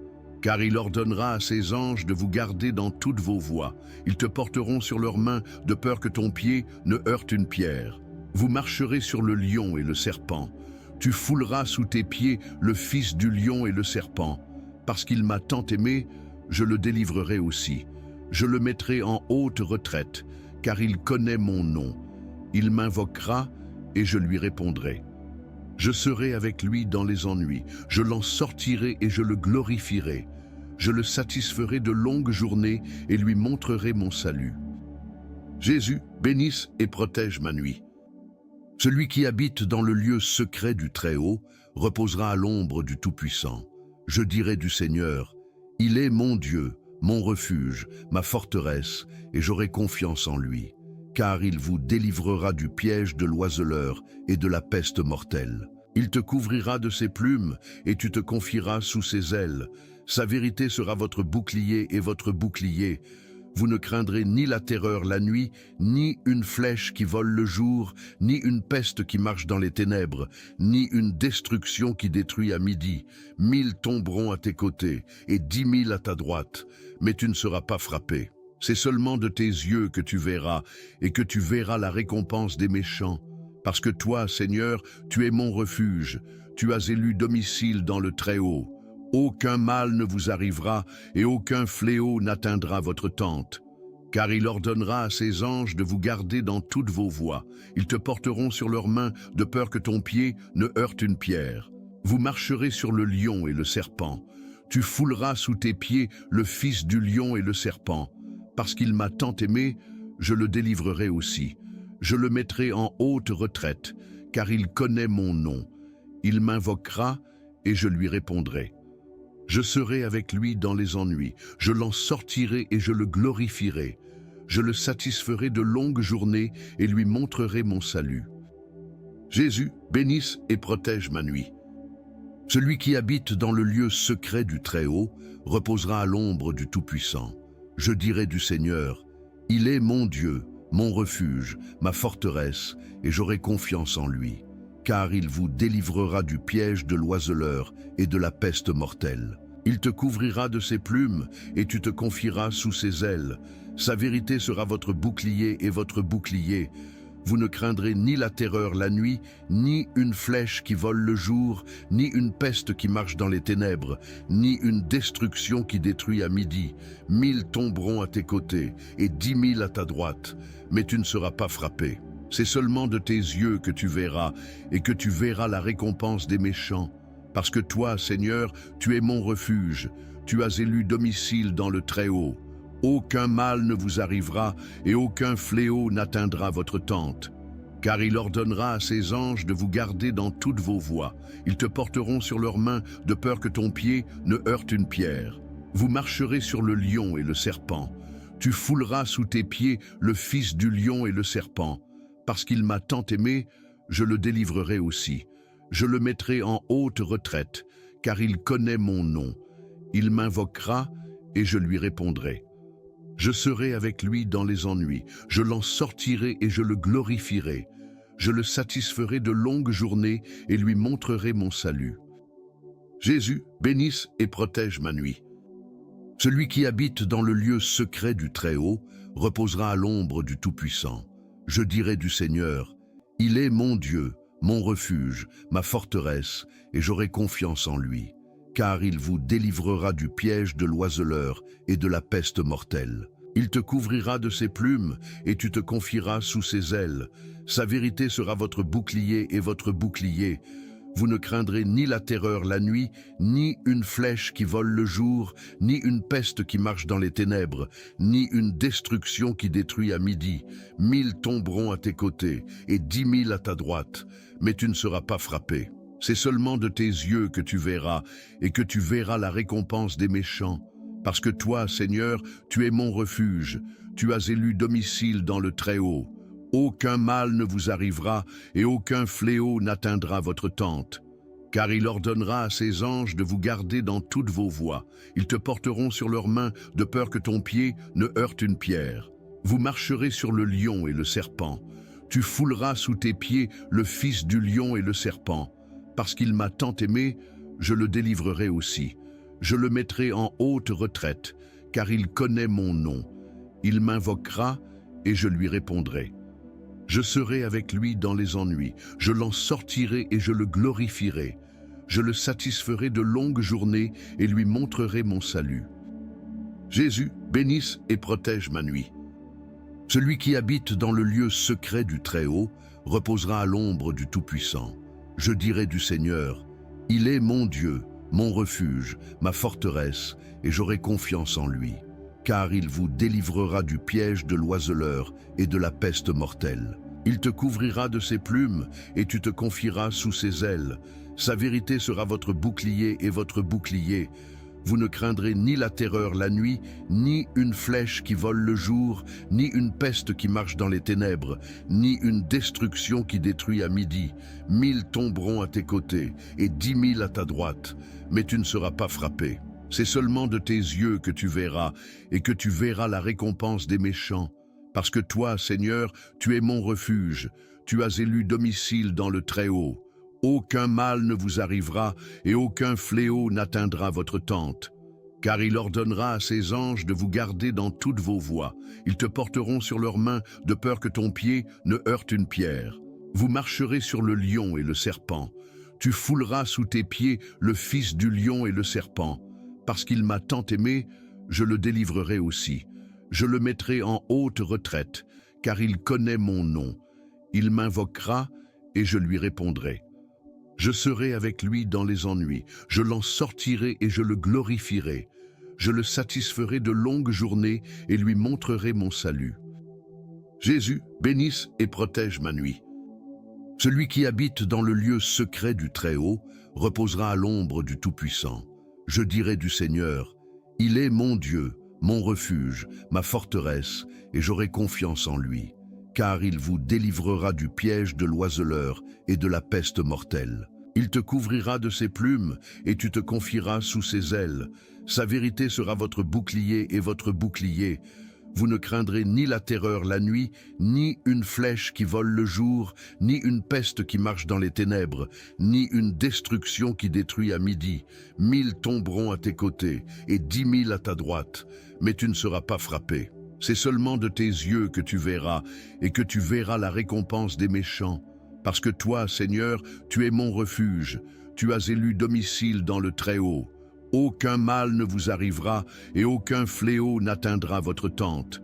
Car il ordonnera à ses anges de vous garder dans toutes vos voies. Ils te porteront sur leurs mains, de peur que ton pied ne heurte une pierre. Vous marcherez sur le lion et le serpent. Tu fouleras sous tes pieds le fils du lion et le serpent. Parce qu'il m'a tant aimé, je le délivrerai aussi. Je le mettrai en haute retraite, car il connaît mon nom. Il m'invoquera, et je lui répondrai. Je serai avec lui dans les ennuis, je l'en sortirai et je le glorifierai. Je le satisferai de longues journées et lui montrerai mon salut. Jésus, bénisse et protège ma nuit. Celui qui habite dans le lieu secret du Très-Haut reposera à l'ombre du Tout-Puissant. Je dirai du Seigneur, il est mon Dieu, mon refuge, ma forteresse, et j'aurai confiance en lui. Car il vous délivrera du piège de l'oiseleur et de la peste mortelle. Il te couvrira de ses plumes, et tu te confieras sous ses ailes. Sa vérité sera votre bouclier et votre bouclier. Vous ne craindrez ni la terreur la nuit, ni une flèche qui vole le jour, ni une peste qui marche dans les ténèbres, ni une destruction qui détruit à midi. 1000 tomberont à tes côtés, et 10 000 à ta droite, mais tu ne seras pas frappé. C'est seulement de tes yeux que tu verras, et que tu verras la récompense des méchants. Parce que toi, Seigneur, tu es mon refuge, tu as élu domicile dans le Très-Haut. Aucun mal ne vous arrivera, et aucun fléau n'atteindra votre tente. Car il ordonnera à ses anges de vous garder dans toutes vos voies. Ils te porteront sur leurs mains, de peur que ton pied ne heurte une pierre. Vous marcherez sur le lion et le serpent. Tu fouleras sous tes pieds le fils du lion et le serpent. Parce qu'il m'a tant aimé, je le délivrerai aussi. Je le mettrai en haute retraite, car il connaît mon nom. Il m'invoquera, et je lui répondrai. Je serai avec lui dans les ennuis, je l'en sortirai et je le glorifierai. Je le satisferai de longues journées et lui montrerai mon salut. Jésus, bénisse et protège ma nuit. Celui qui habite dans le lieu secret du Très-Haut reposera à l'ombre du Tout-Puissant. Je dirai du Seigneur, il est mon Dieu, mon refuge, ma forteresse, et j'aurai confiance en lui. Car il vous délivrera du piège de l'oiseleur et de la peste mortelle. Il te couvrira de ses plumes, et tu te confieras sous ses ailes. Sa vérité sera votre bouclier et votre bouclier. Vous ne craindrez ni la terreur la nuit, ni une flèche qui vole le jour, ni une peste qui marche dans les ténèbres, ni une destruction qui détruit à midi. 1000 tomberont à tes côtés, et 10 000 à ta droite, mais tu ne seras pas frappé. C'est seulement de tes yeux que tu verras, et que tu verras la récompense des méchants. Parce que toi, Seigneur, tu es mon refuge, tu as élu domicile dans le Très-Haut. Aucun mal ne vous arrivera, et aucun fléau n'atteindra votre tente. Car il ordonnera à ses anges de vous garder dans toutes vos voies. Ils te porteront sur leurs mains, de peur que ton pied ne heurte une pierre. Vous marcherez sur le lion et le serpent. Tu fouleras sous tes pieds le fils du lion et le serpent. Parce qu'il m'a tant aimé, je le délivrerai aussi. Je le mettrai en haute retraite, car il connaît mon nom. Il m'invoquera et je lui répondrai. Je serai avec lui dans les ennuis, je l'en sortirai et je le glorifierai. Je le satisferai de longues journées et lui montrerai mon salut. Jésus, bénisse et protège ma nuit. Celui qui habite dans le lieu secret du Très-Haut reposera à l'ombre du Tout-Puissant. Je dirai du Seigneur, il est mon Dieu, mon refuge, ma forteresse, et j'aurai confiance en lui. Car il vous délivrera du piège de l'oiseleur et de la peste mortelle. Il te couvrira de ses plumes et tu te confieras sous ses ailes. Sa vérité sera votre bouclier et votre bouclier. Vous ne craindrez ni la terreur la nuit, ni une flèche qui vole le jour, ni une peste qui marche dans les ténèbres, ni une destruction qui détruit à midi. 1000 tomberont à tes côtés et 10 000 à ta droite, mais tu ne seras pas frappé. C'est seulement de tes yeux que tu verras, et que tu verras la récompense des méchants. Parce que toi, Seigneur, tu es mon refuge, tu as élu domicile dans le Très-Haut. Aucun mal ne vous arrivera, et aucun fléau n'atteindra votre tente. Car il ordonnera à ses anges de vous garder dans toutes vos voies. Ils te porteront sur leurs mains, de peur que ton pied ne heurte une pierre. Vous marcherez sur le lion et le serpent. Tu fouleras sous tes pieds le fils du lion et le serpent. Parce qu'il m'a tant aimé, je le délivrerai aussi. Je le mettrai en haute retraite, car il connaît mon nom. Il m'invoquera et je lui répondrai. Je serai avec lui dans les ennuis, je l'en sortirai et je le glorifierai. Je le satisferai de longues journées et lui montrerai mon salut. Jésus, bénisse et protège ma nuit. Celui qui habite dans le lieu secret du Très-Haut reposera à l'ombre du Tout-Puissant. Je dirai du Seigneur, il est mon Dieu, mon refuge, ma forteresse, et j'aurai confiance en lui. Car il vous délivrera du piège de l'oiseleur et de la peste mortelle. Il te couvrira de ses plumes et tu te confieras sous ses ailes. Sa vérité sera votre bouclier et votre bouclier. Vous ne craindrez ni la terreur la nuit, ni une flèche qui vole le jour, ni une peste qui marche dans les ténèbres, ni une destruction qui détruit à midi. 1000 tomberont à tes côtés et 10 000 à ta droite, mais tu ne seras pas frappé. C'est seulement de tes yeux que tu verras, et que tu verras la récompense des méchants. Parce que toi, Seigneur, tu es mon refuge, tu as élu domicile dans le Très-Haut. Aucun mal ne vous arrivera, et aucun fléau n'atteindra votre tente. Car il ordonnera à ses anges de vous garder dans toutes vos voies. Ils te porteront sur leurs mains, de peur que ton pied ne heurte une pierre. Vous marcherez sur le lion et le serpent. Tu fouleras sous tes pieds le fils du lion et le serpent. Parce qu'il m'a tant aimé, je le délivrerai aussi. Je le mettrai en haute retraite, car il connaît mon nom. Il m'invoquera et je lui répondrai. Je serai avec lui dans les ennuis, je l'en sortirai et je le glorifierai. Je le satisferai de longues journées et lui montrerai mon salut. Jésus, bénisse et protège ma nuit. Celui qui habite dans le lieu secret du Très-Haut reposera à l'ombre du Tout-Puissant. Je dirai du Seigneur, il est mon Dieu, mon refuge, ma forteresse, et j'aurai confiance en lui. Car il vous délivrera du piège de l'oiseleur et de la peste mortelle. Il te couvrira de ses plumes et tu te confieras sous ses ailes. Sa vérité sera votre bouclier et votre bouclier. Vous ne craindrez ni la terreur la nuit, ni une flèche qui vole le jour, ni une peste qui marche dans les ténèbres, ni une destruction qui détruit à midi. 1000 tomberont à tes côtés et 10 000 à ta droite, mais tu ne seras pas frappé. C'est seulement de tes yeux que tu verras, et que tu verras la récompense des méchants. Parce que toi, Seigneur, tu es mon refuge, tu as élu domicile dans le Très-Haut. Aucun mal ne vous arrivera, et aucun fléau n'atteindra votre tente.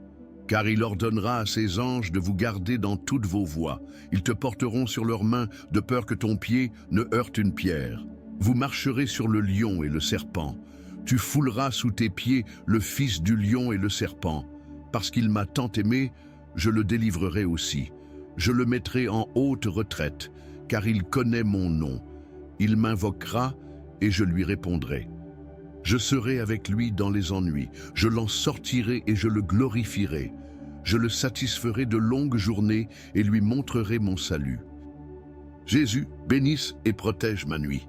car il ordonnera à ses anges de vous garder dans toutes vos voies. Ils te porteront sur leurs mains, de peur que ton pied ne heurte une pierre. Vous marcherez sur le lion et le serpent. Tu fouleras sous tes pieds le fils du lion et le serpent. Parce qu'il m'a tant aimé, je le délivrerai aussi. Je le mettrai en haute retraite, car il connaît mon nom. Il m'invoquera et je lui répondrai. Je serai avec lui dans les ennuis, je l'en sortirai et je le glorifierai. Je le satisferai de longues journées et lui montrerai mon salut. Jésus, bénisse et protège ma nuit.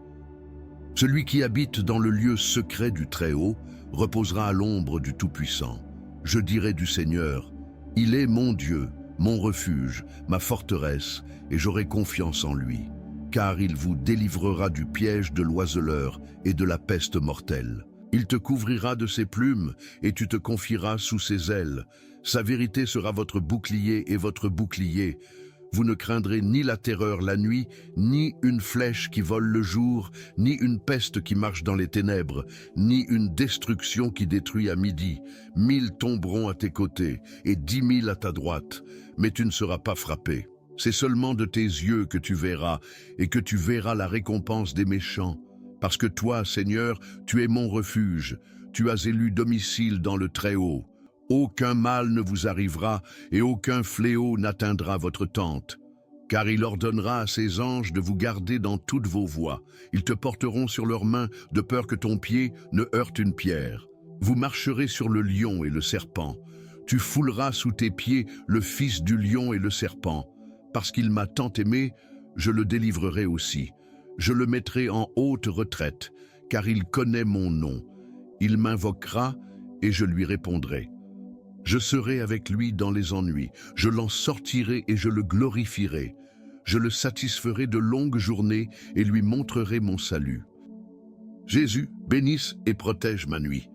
Celui qui habite dans le lieu secret du Très-Haut reposera à l'ombre du Tout-Puissant. Je dirai du Seigneur, il est mon Dieu, mon refuge, ma forteresse, et j'aurai confiance en lui. Car il vous délivrera du piège de l'oiseleur et de la peste mortelle. Il te couvrira de ses plumes et tu te confieras sous ses ailes. Sa vérité sera votre bouclier et votre bouclier. Vous ne craindrez ni la terreur la nuit, ni une flèche qui vole le jour, ni une peste qui marche dans les ténèbres, ni une destruction qui détruit à midi. 1000 tomberont à tes côtés et 10 000 à ta droite, mais tu ne seras pas frappé. C'est seulement de tes yeux que tu verras, et que tu verras la récompense des méchants. Parce que toi, Seigneur, tu es mon refuge, tu as élu domicile dans le Très-Haut. Aucun mal ne vous arrivera, et aucun fléau n'atteindra votre tente. Car il ordonnera à ses anges de vous garder dans toutes vos voies. Ils te porteront sur leurs mains, de peur que ton pied ne heurte une pierre. Vous marcherez sur le lion et le serpent. Tu fouleras sous tes pieds le fils du lion et le serpent. Parce qu'il m'a tant aimé, je le délivrerai aussi. Je le mettrai en haute retraite, car il connaît mon nom. Il m'invoquera et je lui répondrai. Je serai avec lui dans les ennuis, je l'en sortirai et je le glorifierai. Je le satisferai de longues journées et lui montrerai mon salut. Jésus, bénisse et protège ma nuit.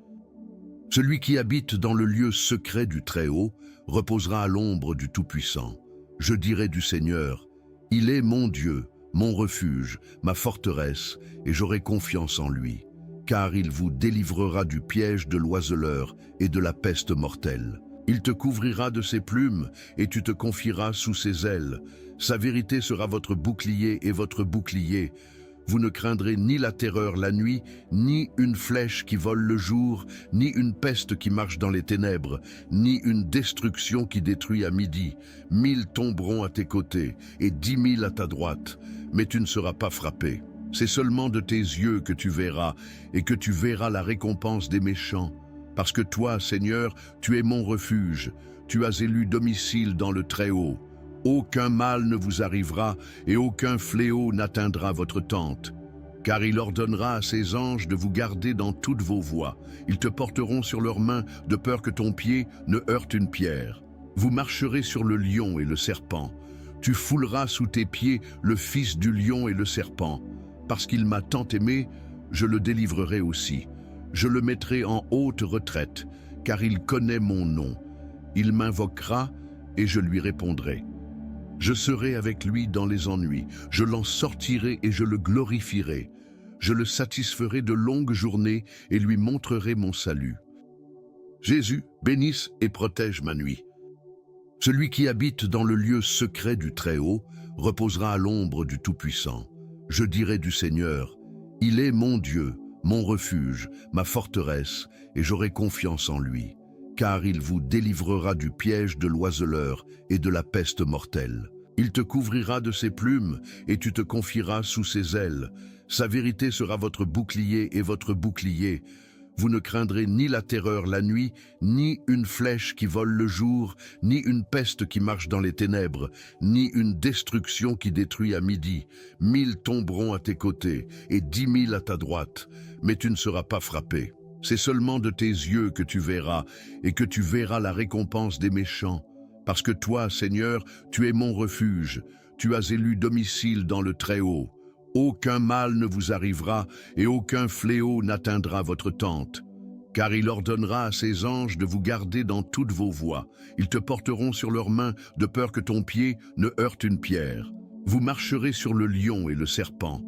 Celui qui habite dans le lieu secret du Très-Haut reposera à l'ombre du Tout-Puissant. Je dirai du Seigneur, il est mon Dieu, mon refuge, ma forteresse, et j'aurai confiance en lui. Car il vous délivrera du piège de l'oiseleur et de la peste mortelle. Il te couvrira de ses plumes et tu te confieras sous ses ailes. Sa vérité sera votre bouclier et votre bouclier. Vous ne craindrez ni la terreur la nuit, ni une flèche qui vole le jour, ni une peste qui marche dans les ténèbres, ni une destruction qui détruit à midi. 1000 tomberont à tes côtés et 10 000 à ta droite, mais tu ne seras pas frappé. C'est seulement de tes yeux que tu verras, et que tu verras la récompense des méchants. Parce que toi, Seigneur, tu es mon refuge, tu as élu domicile dans le Très-Haut. Aucun mal ne vous arrivera, et aucun fléau n'atteindra votre tente. Car il ordonnera à ses anges de vous garder dans toutes vos voies. Ils te porteront sur leurs mains, de peur que ton pied ne heurte une pierre. Vous marcherez sur le lion et le serpent. Tu fouleras sous tes pieds le fils du lion et le serpent. Parce qu'il m'a tant aimé, je le délivrerai aussi. Je le mettrai en haute retraite, car il connaît mon nom. Il m'invoquera et je lui répondrai. Je serai avec lui dans les ennuis, je l'en sortirai et je le glorifierai. Je le satisferai de longues journées et lui montrerai mon salut. Jésus, bénisse et protège ma nuit. Celui qui habite dans le lieu secret du Très-Haut reposera à l'ombre du Tout-Puissant. Je dirai du Seigneur, il est mon Dieu, mon refuge, ma forteresse, et j'aurai confiance en lui. Car il vous délivrera du piège de l'oiseleur et de la peste mortelle. Il te couvrira de ses plumes et tu te confieras sous ses ailes. Sa vérité sera votre bouclier et votre bouclier. Vous ne craindrez ni la terreur la nuit, ni une flèche qui vole le jour, ni une peste qui marche dans les ténèbres, ni une destruction qui détruit à midi. 1000 tomberont à tes côtés et 10 000 à ta droite, mais tu ne seras pas frappé. C'est seulement de tes yeux que tu verras, et que tu verras la récompense des méchants. Parce que toi, Seigneur, tu es mon refuge, tu as élu domicile dans le Très-Haut. Aucun mal ne vous arrivera, et aucun fléau n'atteindra votre tente. Car il ordonnera à ses anges de vous garder dans toutes vos voies. Ils te porteront sur leurs mains, de peur que ton pied ne heurte une pierre. Vous marcherez sur le lion et le serpent.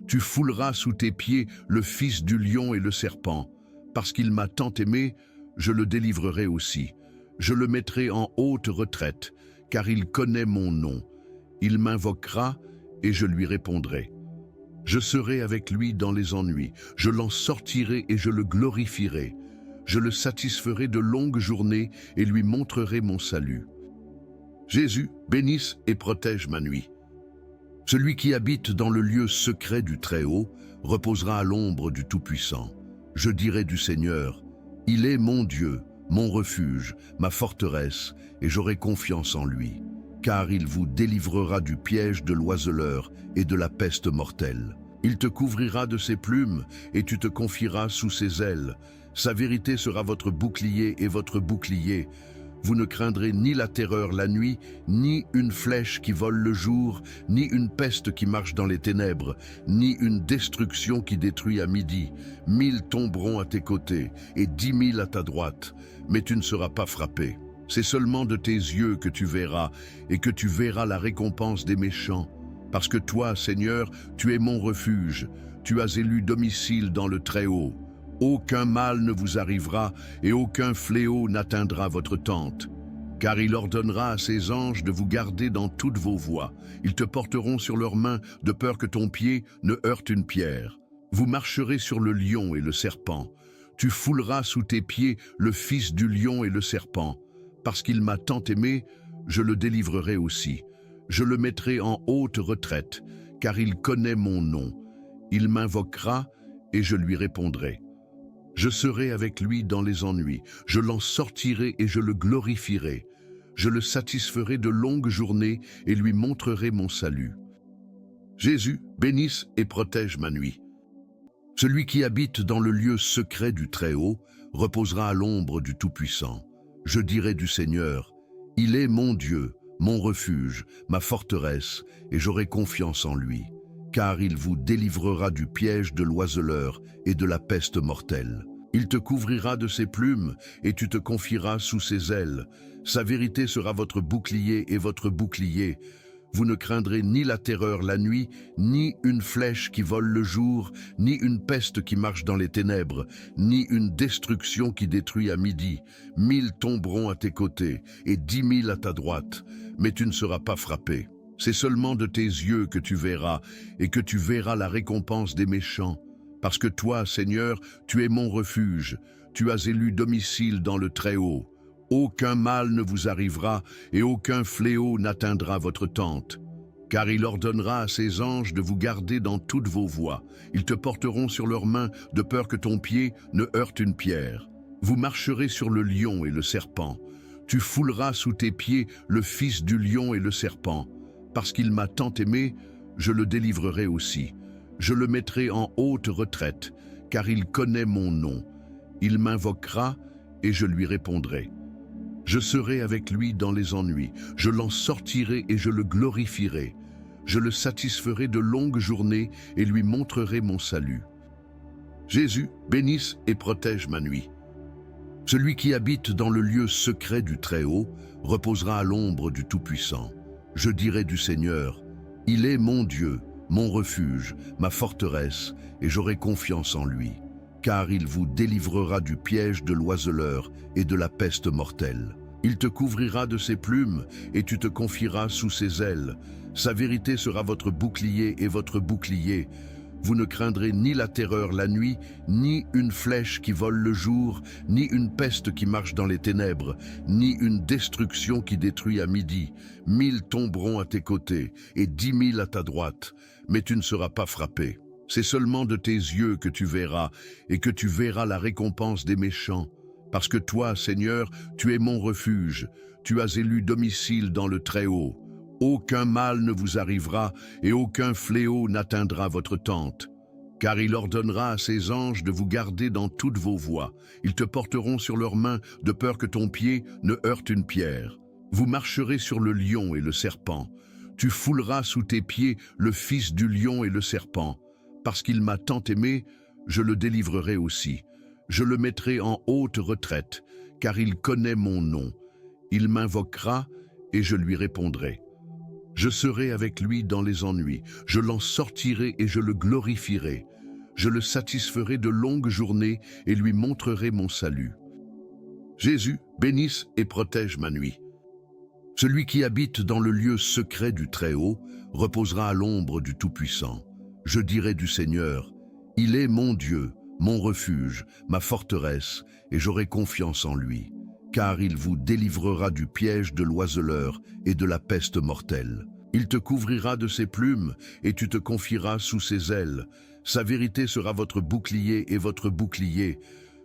Tu fouleras sous tes pieds le fils du lion et le serpent. Parce qu'il m'a tant aimé, je le délivrerai aussi. Je le mettrai en haute retraite, car il connaît mon nom. Il m'invoquera et je lui répondrai. Je serai avec lui dans les ennuis, je l'en sortirai et je le glorifierai. Je le satisferai de longues journées et lui montrerai mon salut. Jésus, bénisse et protège ma nuit. Celui qui habite dans le lieu secret du Très-Haut reposera à l'ombre du Tout-Puissant. Je dirai du Seigneur, il est mon Dieu, mon refuge, ma forteresse, et j'aurai confiance en lui. Car il vous délivrera du piège de l'oiseleur et de la peste mortelle. Il te couvrira de ses plumes et tu te confieras sous ses ailes. Sa vérité sera votre bouclier et votre bouclier. Vous ne craindrez ni la terreur la nuit, ni une flèche qui vole le jour, ni une peste qui marche dans les ténèbres, ni une destruction qui détruit à midi. 1000 tomberont à tes côtés et 10 000 à ta droite, mais tu ne seras pas frappé. C'est seulement de tes yeux que tu verras, et que tu verras la récompense des méchants. Parce que toi, Seigneur, tu es mon refuge, tu as élu domicile dans le Très-Haut. Aucun mal ne vous arrivera, et aucun fléau n'atteindra votre tente. Car il ordonnera à ses anges de vous garder dans toutes vos voies. Ils te porteront sur leurs mains, de peur que ton pied ne heurte une pierre. Vous marcherez sur le lion et le serpent. Tu fouleras sous tes pieds le fils du lion et le serpent. Parce qu'il m'a tant aimé, je le délivrerai aussi. Je le mettrai en haute retraite, car il connaît mon nom. Il m'invoquera et je lui répondrai. Je serai avec lui dans les ennuis, je l'en sortirai et je le glorifierai. Je le satisferai de longues journées et lui montrerai mon salut. Jésus, bénisse et protège ma nuit. Celui qui habite dans le lieu secret du Très-Haut reposera à l'ombre du Tout-Puissant. Je dirai du Seigneur, il est mon Dieu, mon refuge, ma forteresse, et j'aurai confiance en lui. Car il vous délivrera du piège de l'oiseleur et de la peste mortelle. Il te couvrira de ses plumes et tu te confieras sous ses ailes. Sa vérité sera votre bouclier et votre bouclier. Vous ne craindrez ni la terreur la nuit, ni une flèche qui vole le jour, ni une peste qui marche dans les ténèbres, ni une destruction qui détruit à midi. 1000 tomberont à tes côtés et 10 000 à ta droite, mais tu ne seras pas frappé. C'est seulement de tes yeux que tu verras, et que tu verras la récompense des méchants. Parce que toi, Seigneur, tu es mon refuge, tu as élu domicile dans le Très-Haut. Aucun mal ne vous arrivera, et aucun fléau n'atteindra votre tente. Car il ordonnera à ses anges de vous garder dans toutes vos voies. Ils te porteront sur leurs mains, de peur que ton pied ne heurte une pierre. Vous marcherez sur le lion et le serpent. Tu fouleras sous tes pieds le fils du lion et le serpent. Parce qu'il m'a tant aimé, je le délivrerai aussi. Je le mettrai en haute retraite, car il connaît mon nom. Il m'invoquera et je lui répondrai. Je serai avec lui dans les ennuis, je l'en sortirai et je le glorifierai. Je le satisferai de longues journées et lui montrerai mon salut. Jésus, bénisse et protège ma nuit. Celui qui habite dans le lieu secret du Très-Haut reposera à l'ombre du Tout-Puissant. Je dirai du Seigneur, il est mon Dieu, mon refuge, ma forteresse, et j'aurai confiance en lui. Car il vous délivrera du piège de l'oiseleur et de la peste mortelle. Il te couvrira de ses plumes et tu te confieras sous ses ailes. Sa vérité sera votre bouclier et votre bouclier. Vous ne craindrez ni la terreur la nuit, ni une flèche qui vole le jour, ni une peste qui marche dans les ténèbres, ni une destruction qui détruit à midi. 1000 tomberont à tes côtés et 10 000 à ta droite, mais tu ne seras pas frappé. C'est seulement de tes yeux que tu verras, et que tu verras la récompense des méchants. Parce que toi, Seigneur, tu es mon refuge, tu as élu domicile dans le Très-Haut. Aucun mal ne vous arrivera, et aucun fléau n'atteindra votre tente. Car il ordonnera à ses anges de vous garder dans toutes vos voies. Ils te porteront sur leurs mains, de peur que ton pied ne heurte une pierre. Vous marcherez sur le lion et le serpent. Tu fouleras sous tes pieds le fils du lion et le serpent. Parce qu'il m'a tant aimé, je le délivrerai aussi. Je le mettrai en haute retraite, car il connaît mon nom. Il m'invoquera et je lui répondrai. Je serai avec lui dans les ennuis, je l'en sortirai et je le glorifierai. Je le satisferai de longues journées et lui montrerai mon salut. Jésus, bénisse et protège ma nuit. Celui qui habite dans le lieu secret du Très-Haut reposera à l'ombre du Tout-Puissant. Je dirai du Seigneur, il est mon Dieu, mon refuge, ma forteresse, et j'aurai confiance en lui, car il vous délivrera du piège de l'oiseleur et de la peste mortelle. Il te couvrira de ses plumes, et tu te confieras sous ses ailes. Sa vérité sera votre bouclier et votre bouclier.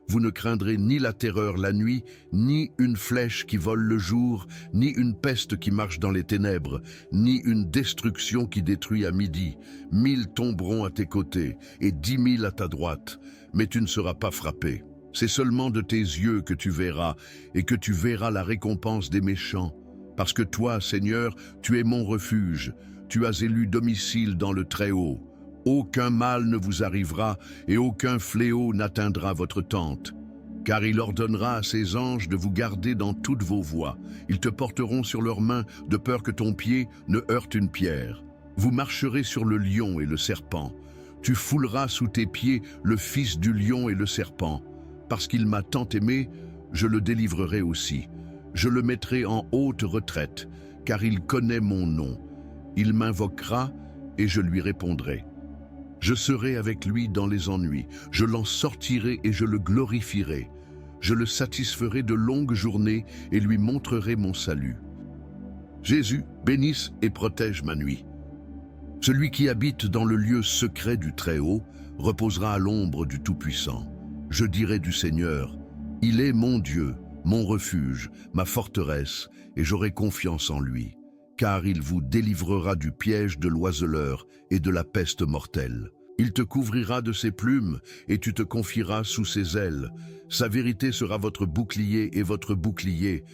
Vous ne craindrez ni la terreur la nuit, ni une flèche qui vole le jour, ni une peste qui marche dans les ténèbres, ni une destruction qui détruit à midi. 1000 tomberont à tes côtés, et 10 000 à ta droite, mais tu ne seras pas frappé. C'est seulement de tes yeux que tu verras, et que tu verras la récompense des méchants. Parce que toi, Seigneur, tu es mon refuge, tu as élu domicile dans le Très-Haut. Aucun mal ne vous arrivera et aucun fléau n'atteindra votre tente. Car il ordonnera à ses anges de vous garder dans toutes vos voies. Ils te porteront sur leurs mains de peur que ton pied ne heurte une pierre. Vous marcherez sur le lion et le serpent. Tu fouleras sous tes pieds le fils du lion et le serpent. Parce qu'il m'a tant aimé, je le délivrerai aussi. Je le mettrai en haute retraite, car il connaît mon nom. Il m'invoquera et je lui répondrai. Je serai avec lui dans les ennuis, je l'en sortirai et je le glorifierai. Je le satisferai de longues journées et lui montrerai mon salut. Jésus, bénisse et protège ma nuit. Celui qui habite dans le lieu secret du Très-Haut reposera à l'ombre du Tout-Puissant. Je dirai du Seigneur, il est mon Dieu, mon refuge, ma forteresse, et j'aurai confiance en lui. Car il vous délivrera du piège de l'oiseleur et de la peste mortelle. Il te couvrira de ses plumes, et tu te confieras sous ses ailes. Sa vérité sera votre bouclier et votre bouclier.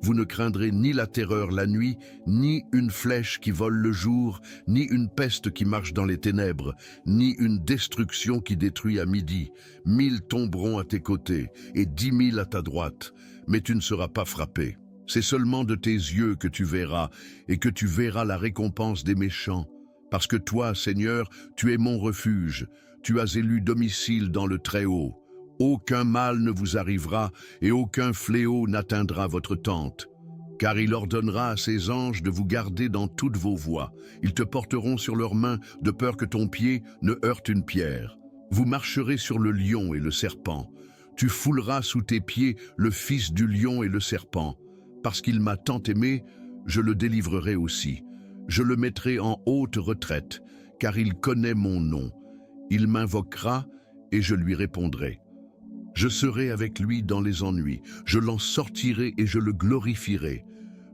Vous ne craindrez ni la terreur la nuit, ni une flèche qui vole le jour, ni une peste qui marche dans les ténèbres, ni une destruction qui détruit à midi. 1000 tomberont à tes côtés, et 10 000 à ta droite, mais tu ne seras pas frappé. C'est seulement de tes yeux que tu verras, et que tu verras la récompense des méchants. Parce que toi, Seigneur, tu es mon refuge, tu as élu domicile dans le Très-Haut. Aucun mal ne vous arrivera, et aucun fléau n'atteindra votre tente. Car il ordonnera à ses anges de vous garder dans toutes vos voies. Ils te porteront sur leurs mains, de peur que ton pied ne heurte une pierre. Vous marcherez sur le lion et le serpent. Tu fouleras sous tes pieds le fils du lion et le serpent. Parce qu'il m'a tant aimé, je le délivrerai aussi. Je le mettrai en haute retraite, car il connaît mon nom. Il m'invoquera et je lui répondrai. Je serai avec lui dans les ennuis, je l'en sortirai et je le glorifierai.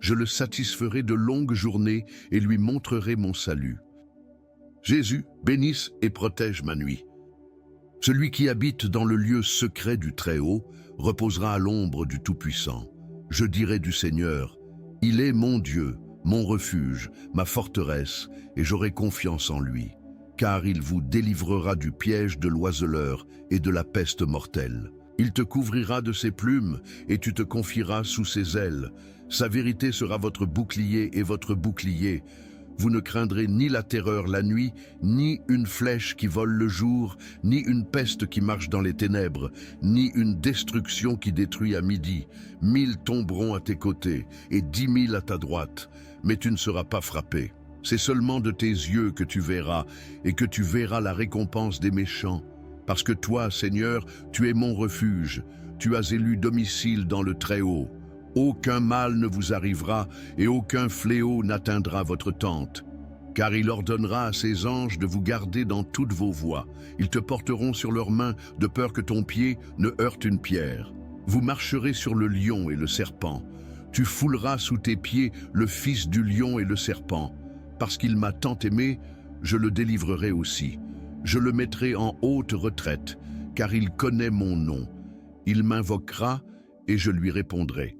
Je le satisferai de longues journées et lui montrerai mon salut. Jésus, bénisse et protège ma nuit. Celui qui habite dans le lieu secret du Très-Haut reposera à l'ombre du Tout-Puissant. Je dirai du Seigneur, il est mon Dieu, mon refuge, ma forteresse, et j'aurai confiance en lui. Car il vous délivrera du piège de l'oiseleur et de la peste mortelle. Il te couvrira de ses plumes, et tu te confieras sous ses ailes. Sa vérité sera votre bouclier et votre bouclier. Vous ne craindrez ni la terreur la nuit, ni une flèche qui vole le jour, ni une peste qui marche dans les ténèbres, ni une destruction qui détruit à midi. 1000 tomberont à tes côtés, et 10 000 à ta droite, mais tu ne seras pas frappé. C'est seulement de tes yeux que tu verras, et que tu verras la récompense des méchants. Parce que toi, Seigneur, tu es mon refuge, tu as élu domicile dans le Très-Haut. Aucun mal ne vous arrivera, et aucun fléau n'atteindra votre tente. Car il ordonnera à ses anges de vous garder dans toutes vos voies. Ils te porteront sur leurs mains, de peur que ton pied ne heurte une pierre. Vous marcherez sur le lion et le serpent. Tu fouleras sous tes pieds le fils du lion et le serpent. Parce qu'il m'a tant aimé, je le délivrerai aussi. Je le mettrai en haute retraite, car il connaît mon nom. Il m'invoquera et je lui répondrai.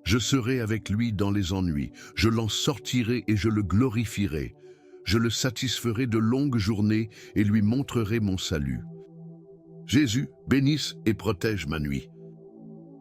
Je serai avec lui dans les ennuis, je l'en sortirai et je le glorifierai. Je le satisferai de longues journées et lui montrerai mon salut. Jésus, bénisse et protège ma nuit.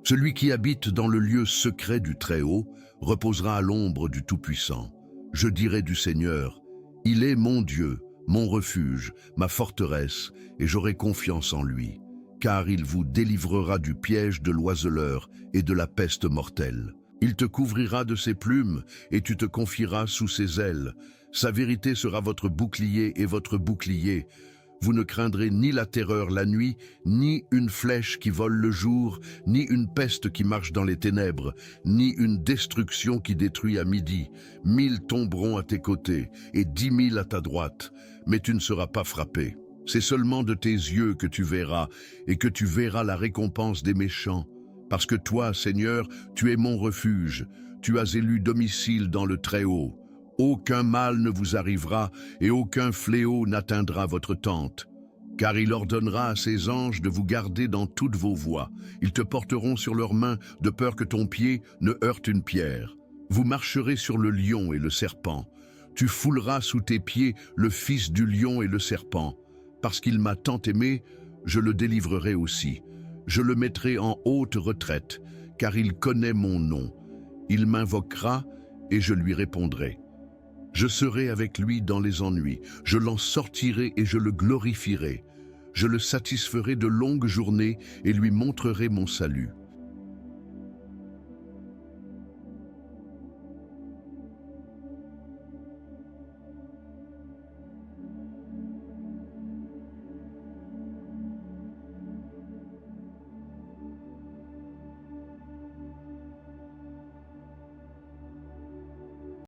Celui qui habite dans le lieu secret du Très-Haut reposera à l'ombre du Tout-Puissant. Je dirai du Seigneur, il est mon Dieu, mon refuge, ma forteresse, et j'aurai confiance en lui. car il vous délivrera du piège de l'oiseleur et de la peste mortelle. Il te couvrira de ses plumes, et tu te confieras sous ses ailes. Sa vérité sera votre bouclier et votre bouclier. Vous ne craindrez ni la terreur la nuit, ni une flèche qui vole le jour, ni une peste qui marche dans les ténèbres, ni une destruction qui détruit à midi. 1000 tomberont à tes côtés, et 10 000 à ta droite, mais tu ne seras pas frappé. C'est seulement de tes yeux que tu verras, et que tu verras la récompense des méchants. Parce que toi, Seigneur, tu es mon refuge, tu as élu domicile dans le Très-Haut. Aucun mal ne vous arrivera et aucun fléau n'atteindra votre tente. Car il ordonnera à ses anges de vous garder dans toutes vos voies. Ils te porteront sur leurs mains de peur que ton pied ne heurte une pierre. Vous marcherez sur le lion et le serpent. Tu fouleras sous tes pieds le fils du lion et le serpent. Parce qu'il m'a tant aimé, je le délivrerai aussi. Je le mettrai en haute retraite, car il connaît mon nom. Il m'invoquera et je lui répondrai. Je serai avec lui dans les ennuis, je l'en sortirai et je le glorifierai. Je le satisferai de longues journées et lui montrerai mon salut.